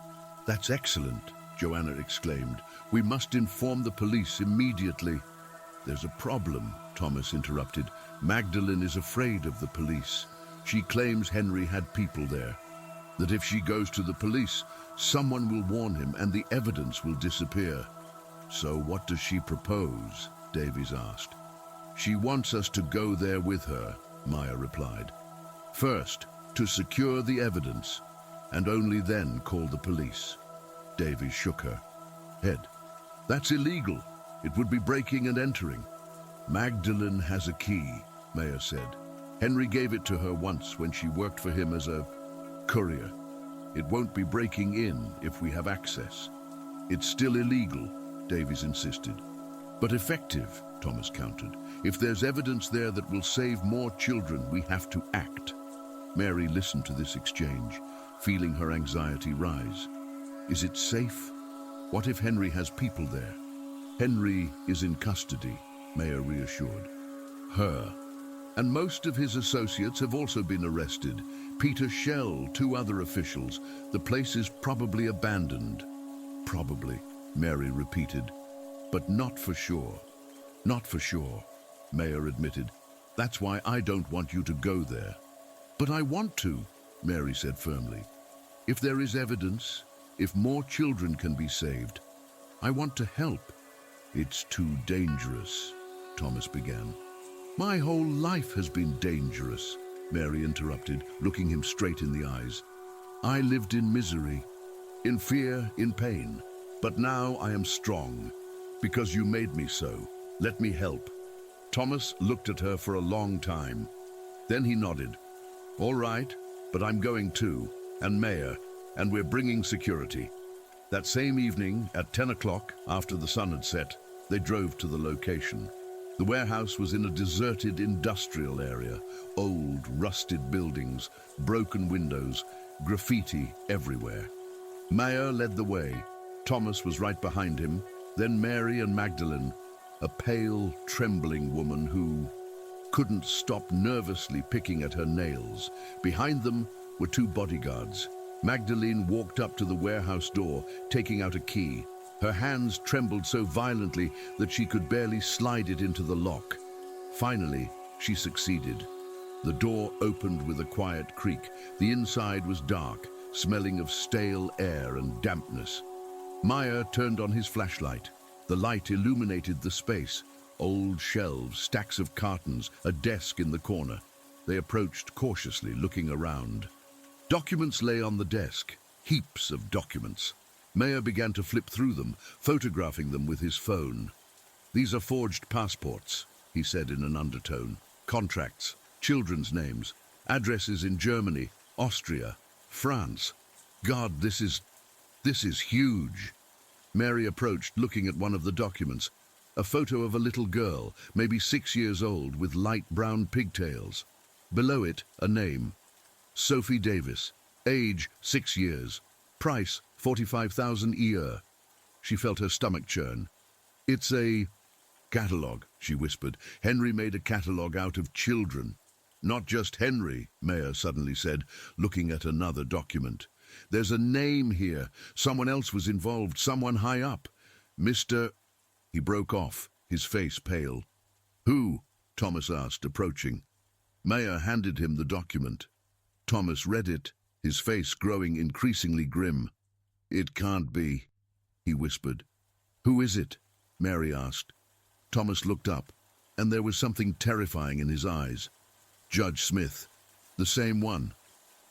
"That's excellent," Joanna exclaimed. "We must inform the police immediately." "There's a problem," Thomas interrupted. "Magdalene is afraid of the police. She claims Henry had people there. That if she goes to the police, someone will warn him and the evidence will disappear." "So what does she propose?" Davies asked. "She wants us to go there with her," Maya replied. "First, to secure the evidence, and only then call the police." Davies shook her head. "That's illegal. It would be breaking and entering." "Magdalene has a key," Maya said. "Henry gave it to her once when she worked for him as a courier. It won't be breaking in if we have access." "It's still illegal," Davies insisted. "But effective," Thomas countered. "If there's evidence there that will save more children, we have to act." Mary listened to this exchange, feeling her anxiety rise. Is it safe? What if Henry has people there? "Henry is in custody," Maya reassured her. "And most of his associates have also been arrested. Peter Shell, 2 other officials. The place is probably abandoned." "Probably," Mary repeated. "But not for sure." "Not for sure," Maya admitted. "That's why I don't want you to go there." "But I want to," Mary said firmly. "If there is evidence, if more children can be saved, I want to help." "It's too dangerous," Thomas began. "My whole life has been dangerous," Mary interrupted, looking him straight in the eyes. "I lived in misery, in fear, in pain. But now I am strong, because you made me so. Let me help." Thomas looked at her for a long time. Then he nodded. "All right, but I'm going too, and Maya, and we're bringing security." That same evening, at 10 o'clock, after the sun had set, they drove to the location. The warehouse was in a deserted industrial area, old, rusted buildings, broken windows, graffiti everywhere. Maya led the way. Thomas was right behind him, then Mary and Magdalene, a pale, trembling woman who couldn't stop nervously picking at her nails. Behind them were 2 bodyguards. Magdalene walked up to the warehouse door, taking out a key. Her hands trembled so violently that she could barely slide it into the lock. Finally, she succeeded. The door opened with a quiet creak. The inside was dark, smelling of stale air and dampness. Maya turned on his flashlight. The light illuminated the space. Old shelves, stacks of cartons, a desk in the corner. They approached cautiously, looking around. Documents lay on the desk, heaps of documents. Maya began to flip through them, photographing them with his phone. "These are forged passports," he said in an undertone. "Contracts, children's names, addresses in Germany, Austria, France. God, this is huge." Mary approached, looking at one of the documents. A photo of a little girl, maybe 6 years old, with light brown pigtails. Below it, a name. Sophie Davis. Age, 6 years. Price, 45,000 a year. She felt her stomach churn. "It's a catalogue," she whispered. "Henry made a catalogue out of children." "Not just Henry," Maya suddenly said, looking at another document. "There's a name here. Someone else was involved, someone high up. Mr. He broke off, his face pale. "Who?" Thomas asked, approaching. Maya handed him the document. Thomas read it, his face growing increasingly grim. "It can't be," he whispered. "Who is it?" Mary asked. Thomas looked up, and there was something terrifying in his eyes. "Judge Smith, the same one,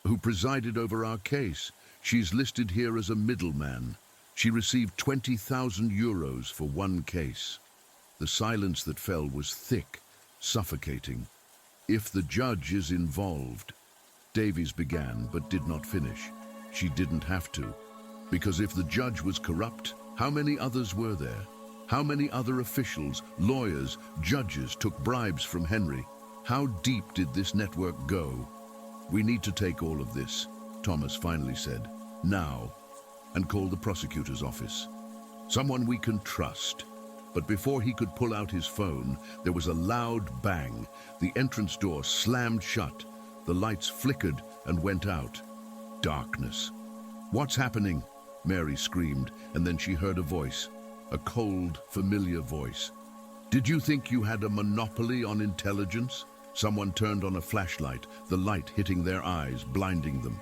who presided over our case. She's listed here as a middleman. She received 20,000 euros for one case." The silence that fell was thick, suffocating. "If the judge is involved," Davies began but did not finish. She didn't have to. Because if the judge was corrupt, how many others were there? How many other officials, lawyers, judges took bribes from Henry? How deep did this network go? "We need to take all of this," Thomas finally said. "Now." And called the prosecutor's office. "Someone we can trust." But before he could pull out his phone, there was a loud bang. The entrance door slammed shut. The lights flickered and went out. Darkness. "What's happening?" Mary screamed, and then she heard a voice, a cold, familiar voice. Did you think you had a monopoly on intelligence? Someone turned on a flashlight, the light hitting their eyes, blinding them.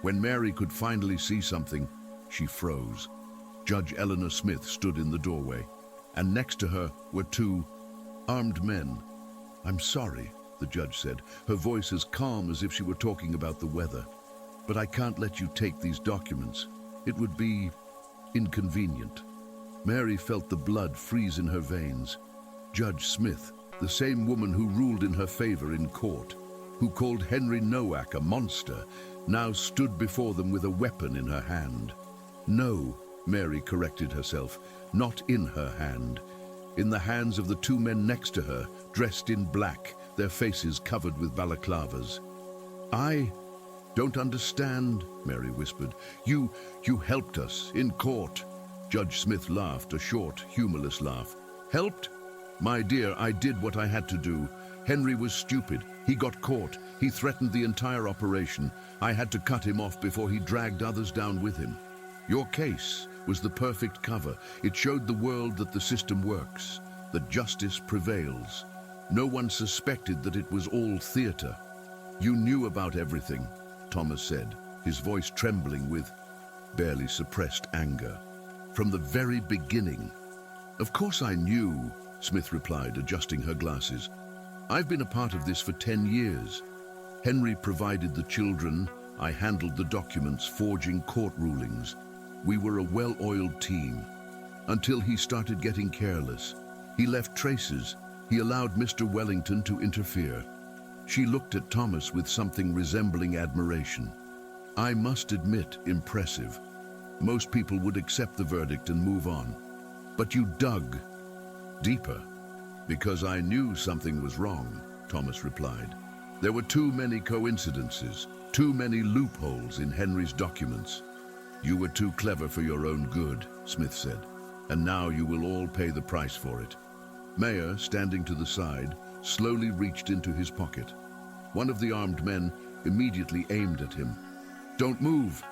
When Mary could finally see something, she froze. Judge Eleanor Smith stood in the doorway, and next to her were two armed men. "I'm sorry," the judge said, her voice as calm as if she were talking about the weather. "But I can't let you take these documents. It would be inconvenient." Mary felt the blood freeze in her veins. Judge Smith, the same woman who ruled in her favor in court, who called Henry Nowak a monster, now stood before them with a weapon in her hand. No, Mary corrected herself, not in her hand. In the hands of the two men next to her, dressed in black, their faces covered with balaclavas. "I don't understand," Mary whispered. You helped us in court." Judge Smith laughed, a short, humorless laugh. "Helped? My dear, I did what I had to do. Henry was stupid. He got caught. He threatened the entire operation. I had to cut him off before he dragged others down with him. Your case was the perfect cover. It showed the world that the system works, that justice prevails. No one suspected that it was all theater." "You knew about everything," Thomas said, his voice trembling with barely suppressed anger. "From the very beginning." "Of course I knew," Smith replied, adjusting her glasses. "I've been a part of this for 10 years. Henry provided the children, I handled the documents, forging court rulings. We were a well-oiled team. Until he started getting careless. He left traces. He allowed Mr. Wellington to interfere." She looked at Thomas with something resembling admiration. "I must admit, impressive. Most people would accept the verdict and move on. But you dug deeper." "Because I knew something was wrong," Thomas replied. "There were too many coincidences, too many loopholes in Henry's documents." "You were too clever for your own good," Smith said, "and now you will all pay the price for it." Mayer, standing to the side, slowly reached into his pocket. One of the armed men immediately aimed at him. "Don't move."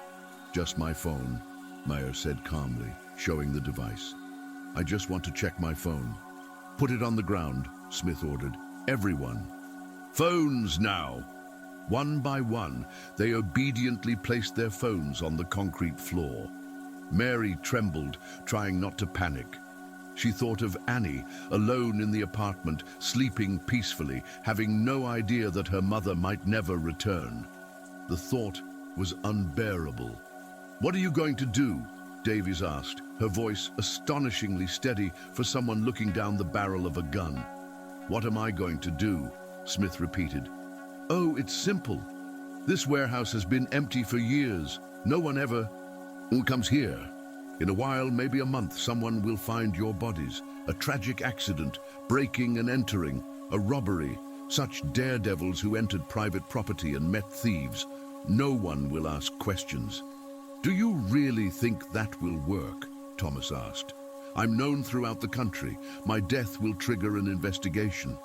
"Just my phone," Mayer said calmly, showing the device. "I just want to check my phone." "Put it on the ground," Smith ordered. "Everyone. Phones now." One by one, they obediently placed their phones on the concrete floor. Mary trembled, trying not to panic. She thought of Annie, alone in the apartment, sleeping peacefully, having no idea that her mother might never return. The thought was unbearable. "What are you going to do?" Davies asked, her voice astonishingly steady for someone looking down the barrel of a gun. "What am I going to do?" Smith repeated. "Oh, it's simple. This warehouse has been empty for years. No one ever comes here. In a while, maybe a month, someone will find your bodies. A tragic accident, breaking and entering, a robbery. Such daredevils who entered private property and met thieves. No one will ask questions." "Do you really think that will work?" Thomas asked. "I'm known throughout the country. My death will trigger an investigation."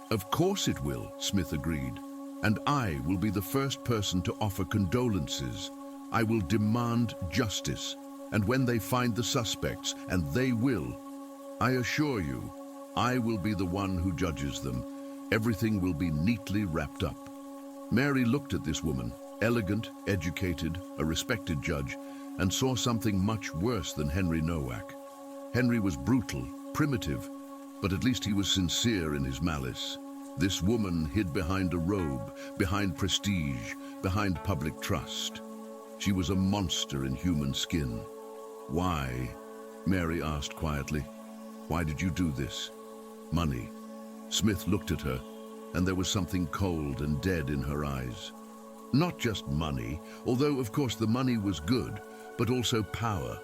"Of course it will," Smith agreed. "And I will be the first person to offer condolences. I will demand justice. And when they find the suspects, and they will, I assure you, I will be the one who judges them. Everything will be neatly wrapped up." Mary looked at this woman, elegant, educated, a respected judge, and saw something much worse than Henry Nowak. Henry was brutal, primitive, but at least he was sincere in his malice. This woman hid behind a robe, behind prestige, behind public trust. She was a monster in human skin. "Why?" Mary asked quietly. "Why did you do this?" "Money." Smith looked at her, and there was something cold and dead in her eyes. "Not just money, although of course the money was good, but also power.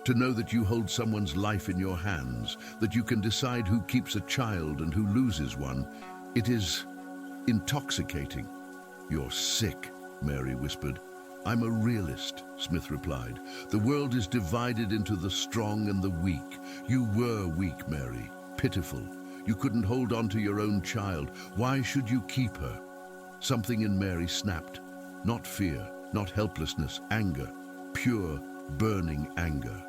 To know that you hold someone's life in your hands, that you can decide who keeps a child and who loses one. It is intoxicating." "You're sick," Mary whispered. "I'm a realist," Smith replied. "The world is divided into the strong and the weak. You were weak, Mary, pitiful. You couldn't hold on to your own child. Why should you keep her?" Something in Mary snapped. Not fear, not helplessness, anger. Pure, burning anger.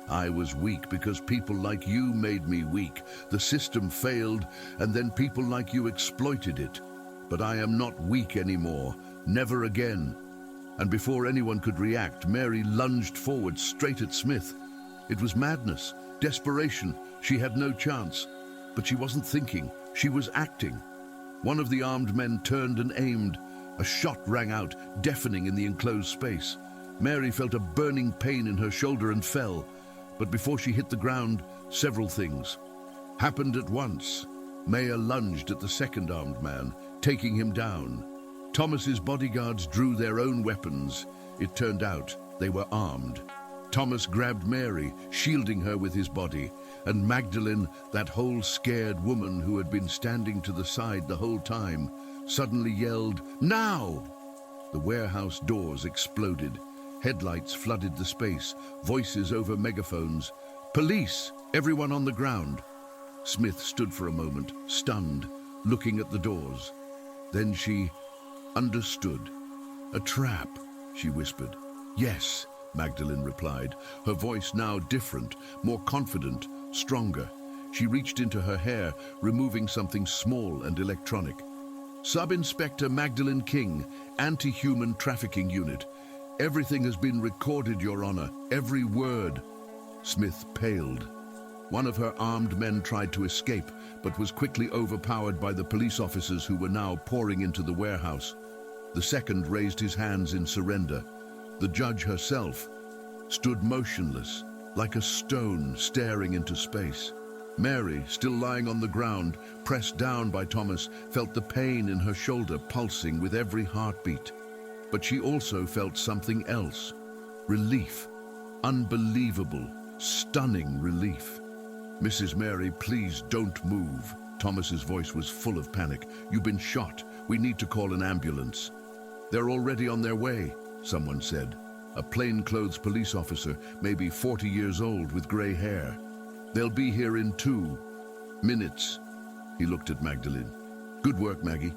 I was weak because people like you made me weak. The system failed, and then people like you exploited it. But I am not weak anymore, never again. And before anyone could react, Mary lunged forward straight at Smith. It was madness, desperation. She had no chance. But she wasn't thinking, she was acting. One of the armed men turned and aimed. A shot rang out, deafening in the enclosed space. Mary felt a burning pain in her shoulder and fell. But before she hit the ground, several things happened at once. Maya lunged at the second armed man, taking him down. Thomas's bodyguards drew their own weapons. It turned out they were armed. Thomas grabbed Mary, shielding her with his body, and Magdalene, that whole scared woman who had been standing to the side the whole time, suddenly yelled, "Now!" The warehouse doors exploded. Headlights flooded the space, voices over megaphones. "Police! Everyone on the ground!" Smith stood for a moment, stunned, looking at the doors. Then she understood. "A trap," she whispered. "Yes," Magdalene replied, her voice now different, more confident, stronger. She reached into her hair, removing something small and electronic. "Sub-Inspector Magdalene King, Anti-Human Trafficking Unit. Everything has been recorded, Your Honor, every word." Smith paled. One of her armed men tried to escape, but was quickly overpowered by the police officers who were now pouring into the warehouse. The second raised his hands in surrender. The judge herself stood motionless, like a stone staring into space. Mary, still lying on the ground, pressed down by Thomas, felt the pain in her shoulder pulsing with every heartbeat. But she also felt something else. Relief. Unbelievable, stunning relief. "Mrs. Mary, please don't move." Thomas's voice was full of panic. "You've been shot. We need to call an ambulance." "They're already on their way," someone said. A plainclothes police officer, maybe 40 years old with gray hair. "They'll be here in 2 minutes." He looked at Magdalene. "Good work, Maggie."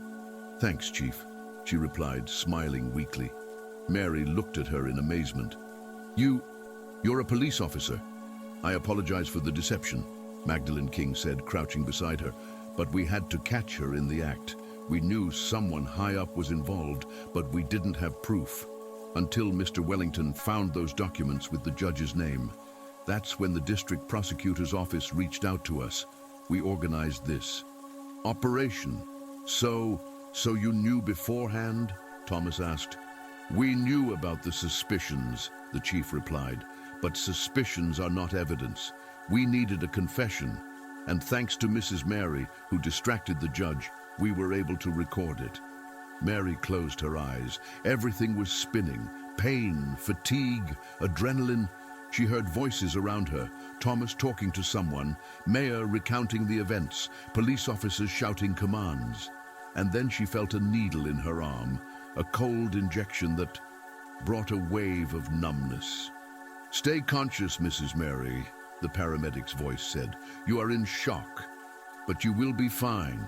"Thanks, Chief," she replied, smiling weakly. Mary looked at her in amazement. You're a police officer." "I apologize for the deception," Magdalene King said, crouching beside her. "But we had to catch her in the act. We knew someone high up was involved, but we didn't have proof. Until Mr. Wellington found those documents with the judge's name. That's when the district prosecutor's office reached out to us. We organized this operation." So you knew beforehand?" Thomas asked. "We knew about the suspicions," the chief replied. "But suspicions are not evidence. We needed a confession, and thanks to Mrs. Mary, who distracted the judge, we were able to record it." Mary closed her eyes. Everything was spinning. Pain, fatigue, adrenaline. She heard voices around her, Thomas talking to someone, Maya recounting the events, police officers shouting commands. And then she felt a needle in her arm, a cold injection that brought a wave of numbness. "Stay conscious, Mrs. Mary," the paramedic's voice said. "You are in shock, but you will be fine.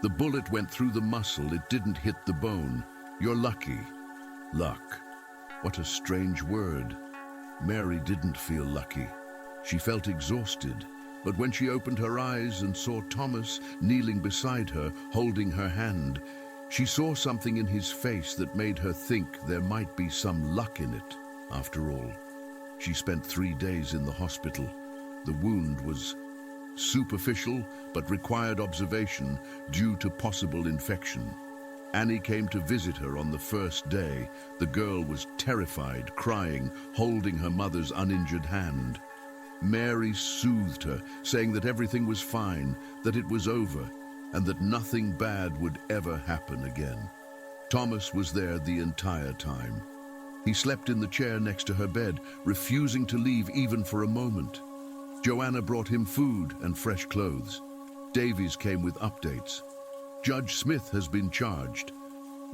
The bullet went through the muscle, it didn't hit the bone. You're lucky." Luck. What a strange word. Mary didn't feel lucky. She felt exhausted. But when she opened her eyes and saw Thomas kneeling beside her, holding her hand, she saw something in his face that made her think there might be some luck in it, after all. She spent 3 days in the hospital. The wound was superficial, but required observation due to possible infection. Annie came to visit her on the first day. The girl was terrified, crying, holding her mother's uninjured hand. Mary soothed her, saying that everything was fine, that it was over, and that nothing bad would ever happen again. Thomas was there the entire time. He slept in the chair next to her bed, refusing to leave even for a moment. Joanna brought him food and fresh clothes. Davies came with updates. Judge Smith has been charged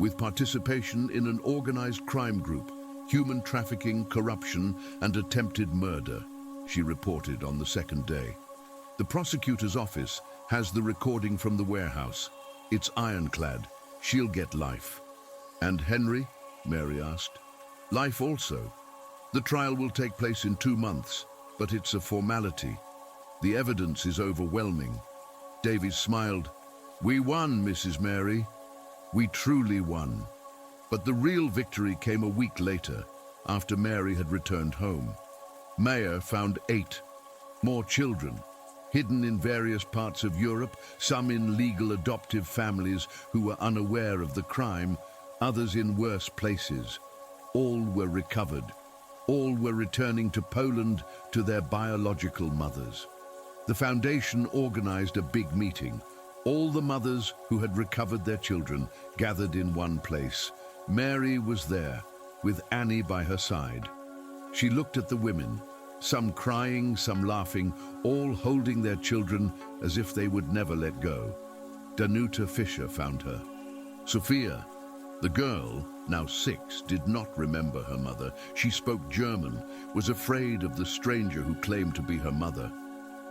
with participation in an organized crime group, human trafficking, corruption, and attempted murder, she reported on the second day. The prosecutor's office has the recording from the warehouse. It's ironclad. She'll get life. "And Henry?" Mary asked. "Life also. The trial will take place in 2 months, but it's a formality. The evidence is overwhelming. Davies smiled. We won, Mrs. Mary. We truly won. But the real victory came a week later, after Mary had returned home. Mayer found 8 more children, hidden in various parts of Europe, some in legal adoptive families who were unaware of the crime, others in worse places. All were recovered. All were returning to Poland to their biological mothers. The foundation organized a big meeting. All the mothers who had recovered their children gathered in one place. Mary was there, with Annie by her side. She looked at the women, some crying, some laughing, all holding their children as if they would never let go. Danuta Fischer found her. Sophia, the girl, now 6, did not remember her mother. She spoke German, was afraid of the stranger who claimed to be her mother.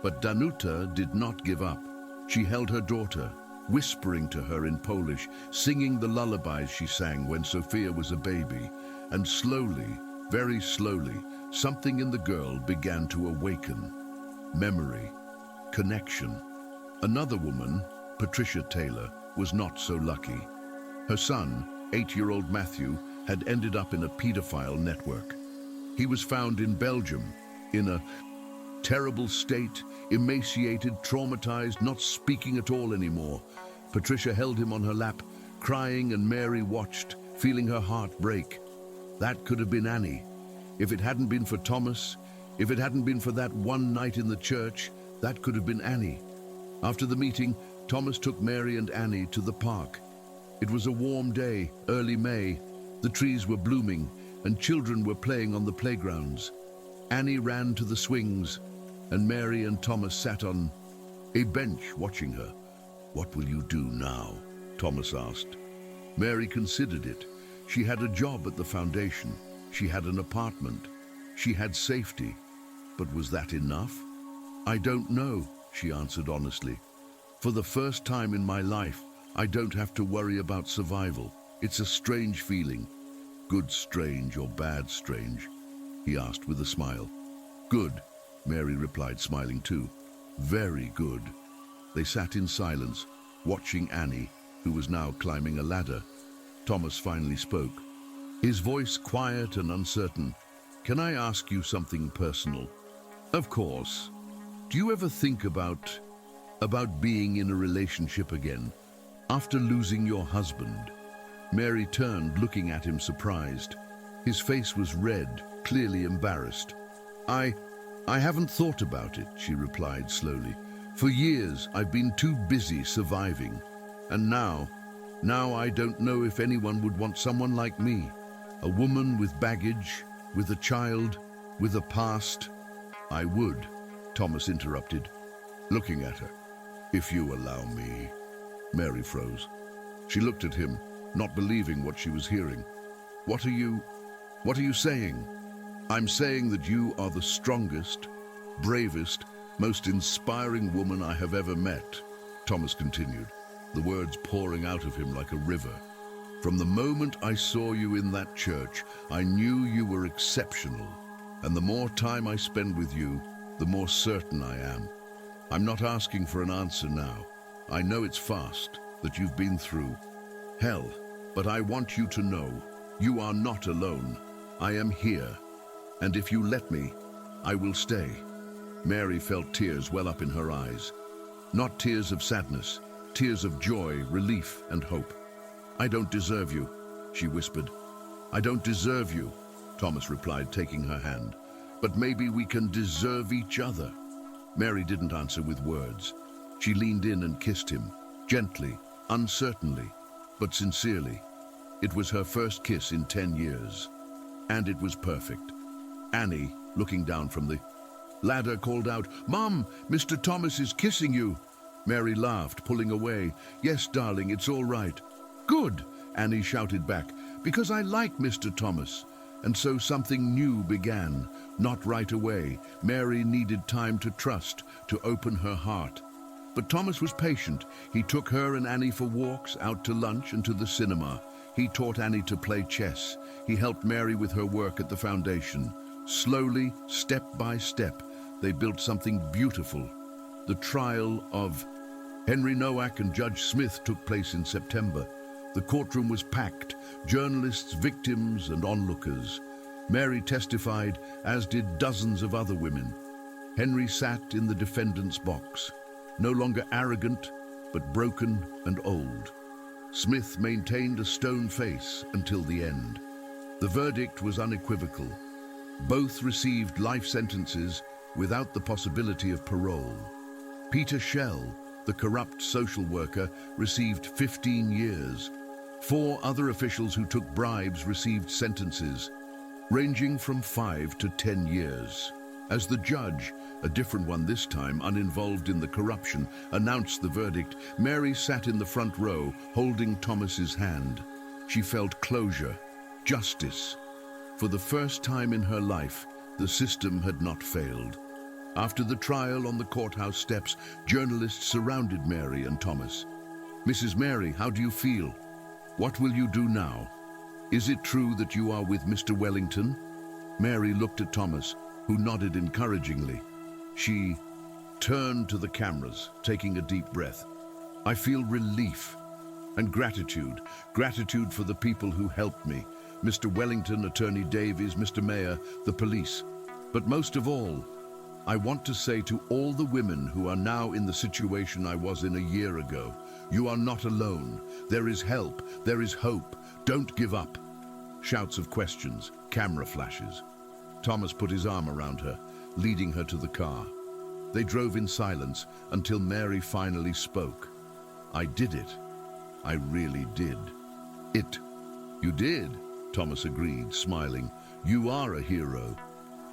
But Danuta did not give up. She held her daughter, whispering to her in Polish, singing the lullabies she sang when Sophia was a baby. And slowly, very slowly, something in the girl began to awaken. Memory, connection. Another woman, Patricia Taylor, was not so lucky. Her son, 8-year-old Matthew, had ended up in a pedophile network. He was found in Belgium, in a terrible state, emaciated, traumatized, not speaking at all anymore. Patricia held him on her lap, crying, and Mary watched, feeling her heart break. That could have been Annie. If it hadn't been for Thomas, if it hadn't been for that one night in the church, that could have been Annie. After the meeting, Thomas took Mary and Annie to the park. It was a warm day, early May. The trees were blooming, and children were playing on the playgrounds. Annie ran to the swings, and Mary and Thomas sat on a bench watching her. What will you do now? Thomas asked. Mary considered it. She had a job at the foundation. She had an apartment. She had safety. But was that enough? I don't know, she answered honestly. For the first time in my life, I don't have to worry about survival. It's a strange feeling. Good strange or bad strange? He asked with a smile. Good, Mary replied, smiling too. Very good. They sat in silence, watching Annie, who was now climbing a ladder. Thomas finally spoke, his voice quiet and uncertain. Can I ask you something personal? Of course. Do you ever think about being in a relationship again, after losing your husband? Mary turned, looking at him surprised. His face was red, clearly embarrassed. I haven't thought about it, she replied slowly. For years, I've been too busy surviving. And now I don't know if anyone would want someone like me. A woman with baggage, with a child, with a past. I would, Thomas interrupted, looking at her. If you allow me. Mary froze. She looked at him, not believing what she was hearing. What are you saying? I'm saying that you are the strongest, bravest, most inspiring woman I have ever met, Thomas continued, the words pouring out of him like a river. From the moment I saw you in that church, I knew you were exceptional. And the more time I spend with you, the more certain I am. I'm not asking for an answer now. I know it's fast, that you've been through hell, but I want you to know, you are not alone. I am here, and if you let me, I will stay. Mary felt tears well up in her eyes. Not tears of sadness, tears of joy, relief, and hope. I don't deserve you, she whispered. I don't deserve you, Thomas replied, taking her hand. But maybe we can deserve each other. Mary didn't answer with words. She leaned in and kissed him, gently, uncertainly, but sincerely. It was her first kiss in 10 years. And it was perfect. Annie, looking down from the ladder, called out, Mom, Mr. Thomas is kissing you. Mary laughed, pulling away. Yes, darling, it's all right. Good, Annie shouted back, because I like Mr. Thomas. And so something new began. Not right away. Mary needed time to trust, to open her heart. But Thomas was patient. He took her and Annie for walks, out to lunch and to the cinema. He taught Annie to play chess. He helped Mary with her work at the foundation. Slowly, step by step, they built something beautiful. The trial of Henry Nowak and Judge Smith took place in September. The courtroom was packed, journalists, victims, and onlookers. Mary testified, as did dozens of other women. Henry sat in the defendant's box, no longer arrogant, but broken and old. Smith maintained a stone face until the end. The verdict was unequivocal. Both received life sentences without the possibility of parole. Peter Schell, the corrupt social worker, received 15 years. 4 other officials who took bribes received sentences ranging from 5 to 10 years. As the judge, a different one this time, uninvolved in the corruption, announced the verdict, Mary sat in the front row, holding Thomas's hand. She felt closure, justice. For the first time in her life, the system had not failed. After the trial on the courthouse steps, journalists surrounded Mary and Thomas. "Mrs. Mary, how do you feel? What will you do now? Is it true that you are with Mr. Wellington?" Mary looked at Thomas, who nodded encouragingly. She turned to the cameras, taking a deep breath. "I feel relief and gratitude for the people who helped me. Mr. Wellington, Attorney Davies, Mr. Mayor, the police. But most of all, I want to say to all the women who are now in the situation I was in a year ago, you are not alone. There is help. There is hope. Don't give up." Shouts of questions, camera flashes. Thomas put his arm around her, leading her to the car. They drove in silence until Mary finally spoke. "I did it. I really did." You did," Thomas agreed, smiling. "You are a hero."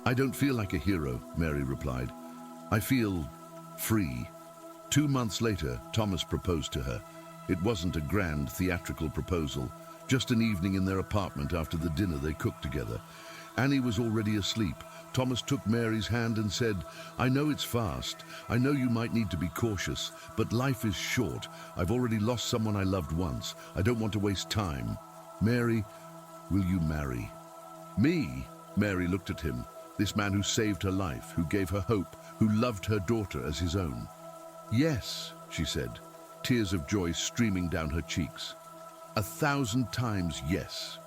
"I don't feel like a hero," Mary replied. "I feel free." 2 months later, Thomas proposed to her. It wasn't a grand theatrical proposal, just an evening in their apartment after the dinner they cooked together. Annie was already asleep. Thomas took Mary's hand and said, "I know it's fast. I know you might need to be cautious, but life is short. I've already lost someone I loved once. I don't want to waste time. Mary, will you marry?" "Me?" Mary looked at him. This man who saved her life, who gave her hope, who loved her daughter as his own. "Yes," she said, tears of joy streaming down her cheeks. 1,000 times yes.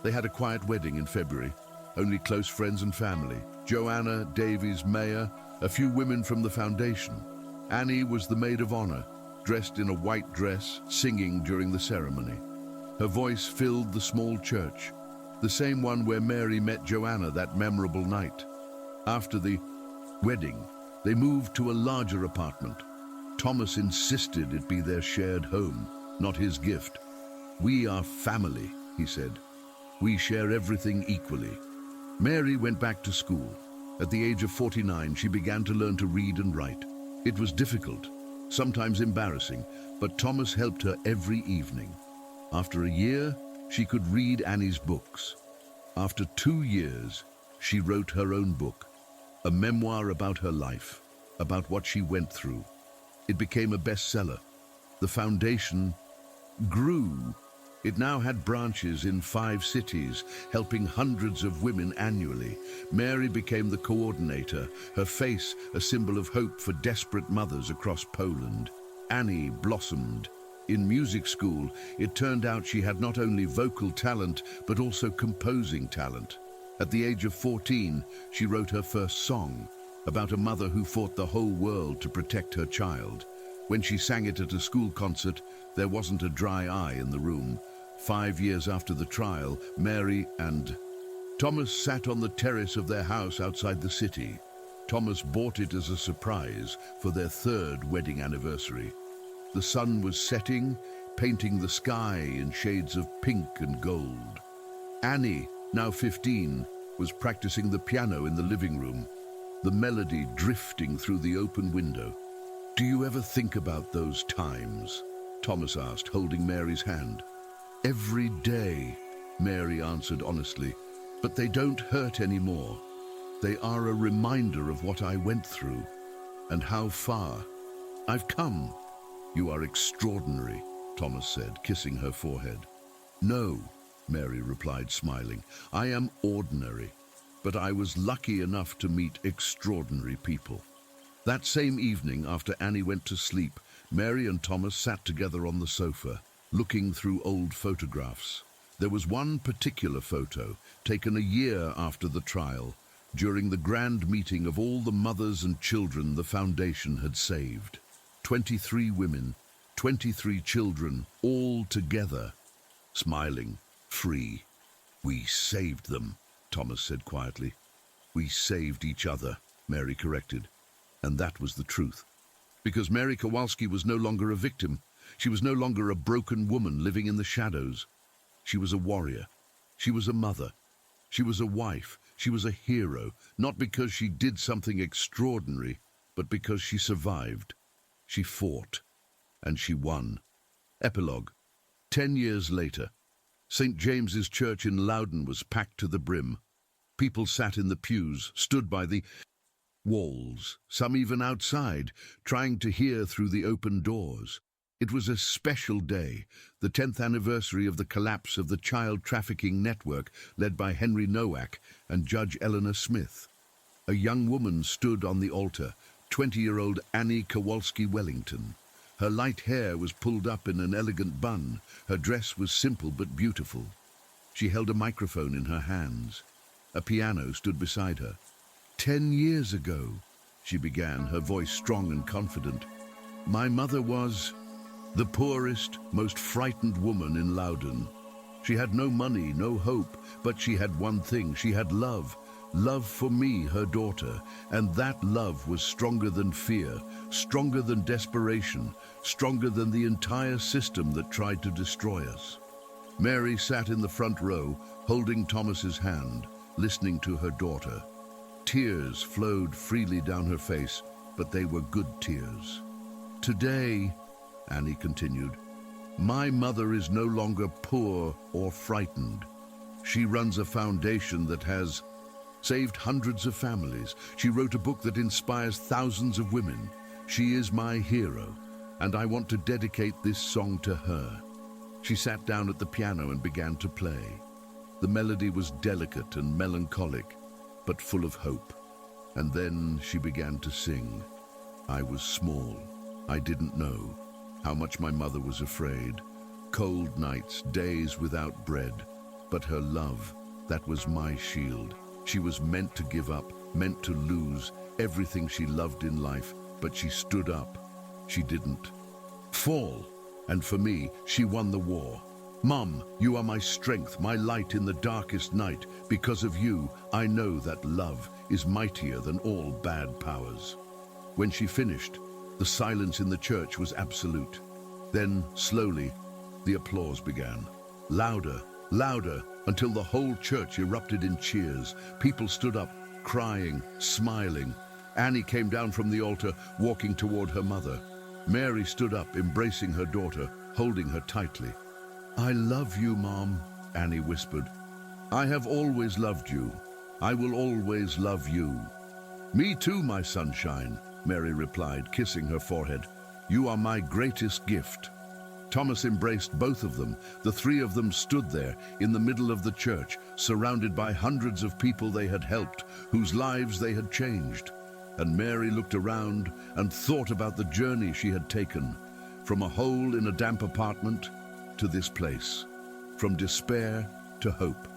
They had a quiet wedding in February. Only close friends and family. Joanna, Davies, Mayor, a few women from the foundation. Annie was the maid of honor, dressed in a white dress, singing during the ceremony. Her voice filled the small church, the same one where Mary met Joanna that memorable night. After the wedding, they moved to a larger apartment. Thomas insisted it be their shared home, not his gift. "We are family," he said. "We share everything equally." Mary went back to school. At the age of 49, she began to learn to read and write. It was difficult, sometimes embarrassing, but Thomas helped her every evening. After a year, she could read Annie's books. After 2 years, she wrote her own book, a memoir about her life, about what she went through. It became a bestseller. The foundation grew. It now had branches in 5 cities, helping hundreds of women annually. Mary became the coordinator, her face a symbol of hope for desperate mothers across Poland. Annie blossomed. In music school, it turned out she had not only vocal talent, but also composing talent. At the age of 14, she wrote her first song, about a mother who fought the whole world to protect her child. When she sang it at a school concert, there wasn't a dry eye in the room. 5 years after the trial, Mary and Thomas sat on the terrace of their house outside the city. Thomas bought it as a surprise for their 3rd wedding anniversary. The sun was setting, painting the sky in shades of pink and gold. Annie, now 15, was practicing the piano in the living room, the melody drifting through the open window. "Do you ever think about those times?" Thomas asked, holding Mary's hand. "Every day," Mary answered honestly, "but they don't hurt anymore. They are a reminder of what I went through and how far I've come." "You are extraordinary," Thomas said, kissing her forehead. "No," Mary replied, smiling. "I am ordinary. but I was lucky enough to meet extraordinary people. That same evening, after Annie went to sleep, Mary and Thomas sat together on the sofa, looking through old photographs. There was one particular photo, taken a year after the trial, during the grand meeting of all the mothers and children the Foundation had saved. 23 women, 23 children, all together, smiling, free. "We saved them," Thomas said quietly. "We saved each other," Mary corrected. And that was the truth. Because Mary Kowalski was no longer a victim. She was no longer a broken woman living in the shadows. She was a warrior. She was a mother. She was a wife. She was a hero, not because she did something extraordinary, but because she survived. She fought. And she won. Epilogue. 10 years later, St. James's Church in Loudon was packed to the brim. People sat in the pews, stood by the walls, some even outside, trying to hear through the open doors. It was a special day, the 10th anniversary of the collapse of the child trafficking network led by Henry Nowak and Judge Eleanor Smith. A young woman stood on the altar, 20-year-old Annie Kowalski Wellington. Her light hair was pulled up in an elegant bun. Her dress was simple but beautiful. She held a microphone in her hands. A piano stood beside her. 10 years ago, she began, her voice strong and confident. My mother was the poorest, most frightened woman in Loudon. She had no money, no hope, but she had one thing. She had love. Love for me, her daughter, and that love was stronger than fear, stronger than desperation, stronger than the entire system that tried to destroy us. Mary sat in the front row, holding Thomas's hand, listening to her daughter. Tears flowed freely down her face, but they were good tears. Today, Annie continued, my mother is no longer poor or frightened. She runs a foundation that has saved hundreds of families. She wrote a book that inspires thousands of women. She is my hero, and I want to dedicate this song to her. She sat down at the piano and began to play. The melody was delicate and melancholic, but full of hope. And then she began to sing. I was small. I didn't know how much my mother was afraid. Cold nights, days without bread. But her love, that was my shield. She was meant to give up, meant to lose everything she loved in life, but she stood up. She didn't fall. And for me, she won the war. Mom, you are my strength, my light in the darkest night. Because of you, I know that love is mightier than all bad powers. When she finished, the silence in the church was absolute. Then, slowly, the applause began. Louder, louder, until the whole church erupted in cheers. People stood up, crying, smiling. Annie came down from the altar, walking toward her mother. Mary stood up, embracing her daughter, holding her tightly. I love you, Mom, Annie whispered. I have always loved you. I will always love you. Me too, my sunshine, Mary replied, kissing her forehead. You are my greatest gift. Thomas embraced both of them. The three of them stood there in the middle of the church, surrounded by hundreds of people they had helped, whose lives they had changed. And Mary looked around and thought about the journey she had taken, from a hole in a damp apartment to this place, from despair to hope,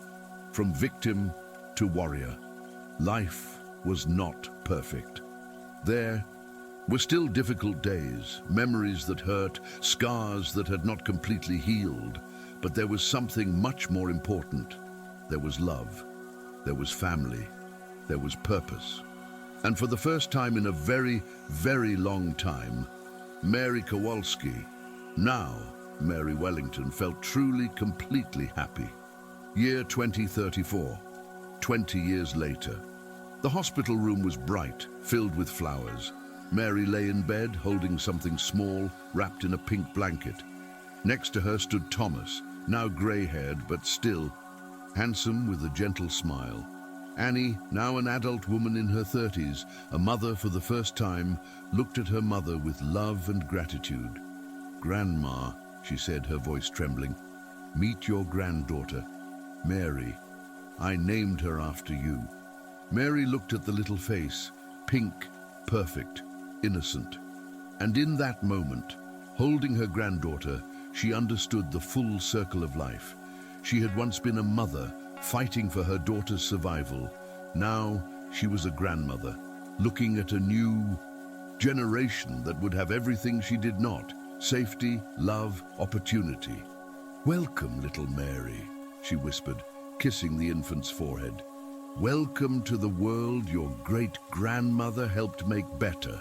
from victim to warrior. Life was not perfect. There were still difficult days, memories that hurt, scars that had not completely healed, but there was something much more important. There was love, there was family, there was purpose. And for the first time in a very, very long time, Mary Kowalski, now Mary Wellington, felt truly, completely happy. Year 2034, 20 years later. The hospital room was bright, filled with flowers. Mary lay in bed, holding something small, wrapped in a pink blanket. Next to her stood Thomas, now gray-haired, but still handsome with a gentle smile. Annie, now an adult woman in her 30s, a mother for the first time, looked at her mother with love and gratitude. Grandma, she said, her voice trembling, meet your granddaughter, Mary. I named her after you. Mary looked at the little face, pink, perfect, innocent. And in that moment, holding her granddaughter, she understood the full circle of life. She had once been a mother, fighting for her daughter's survival. Now she was a grandmother, looking at a new generation that would have everything she did not: safety, love, opportunity. "Welcome, little Mary," she whispered, kissing the infant's forehead. "Welcome to the world your great-grandmother helped make better."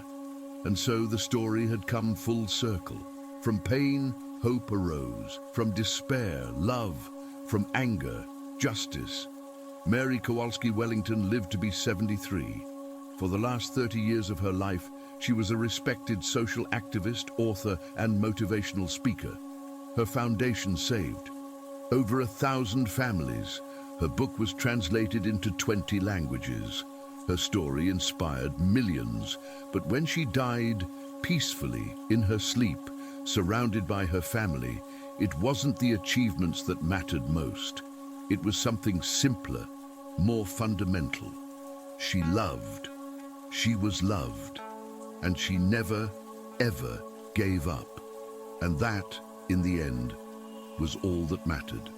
And so the story had come full circle. From pain, hope arose. From despair, love. From anger, justice. Mary Kowalski Wellington lived to be 73. For the last 30 years of her life, she was a respected social activist, author, and motivational speaker. Her foundation saved over 1,000 families. Her book was translated into 20 languages. Her story inspired millions. But when she died peacefully in her sleep, surrounded by her family, it wasn't the achievements that mattered most. It was something simpler, more fundamental. She loved. She was loved. And she never, ever gave up. And that, in the end, was all that mattered.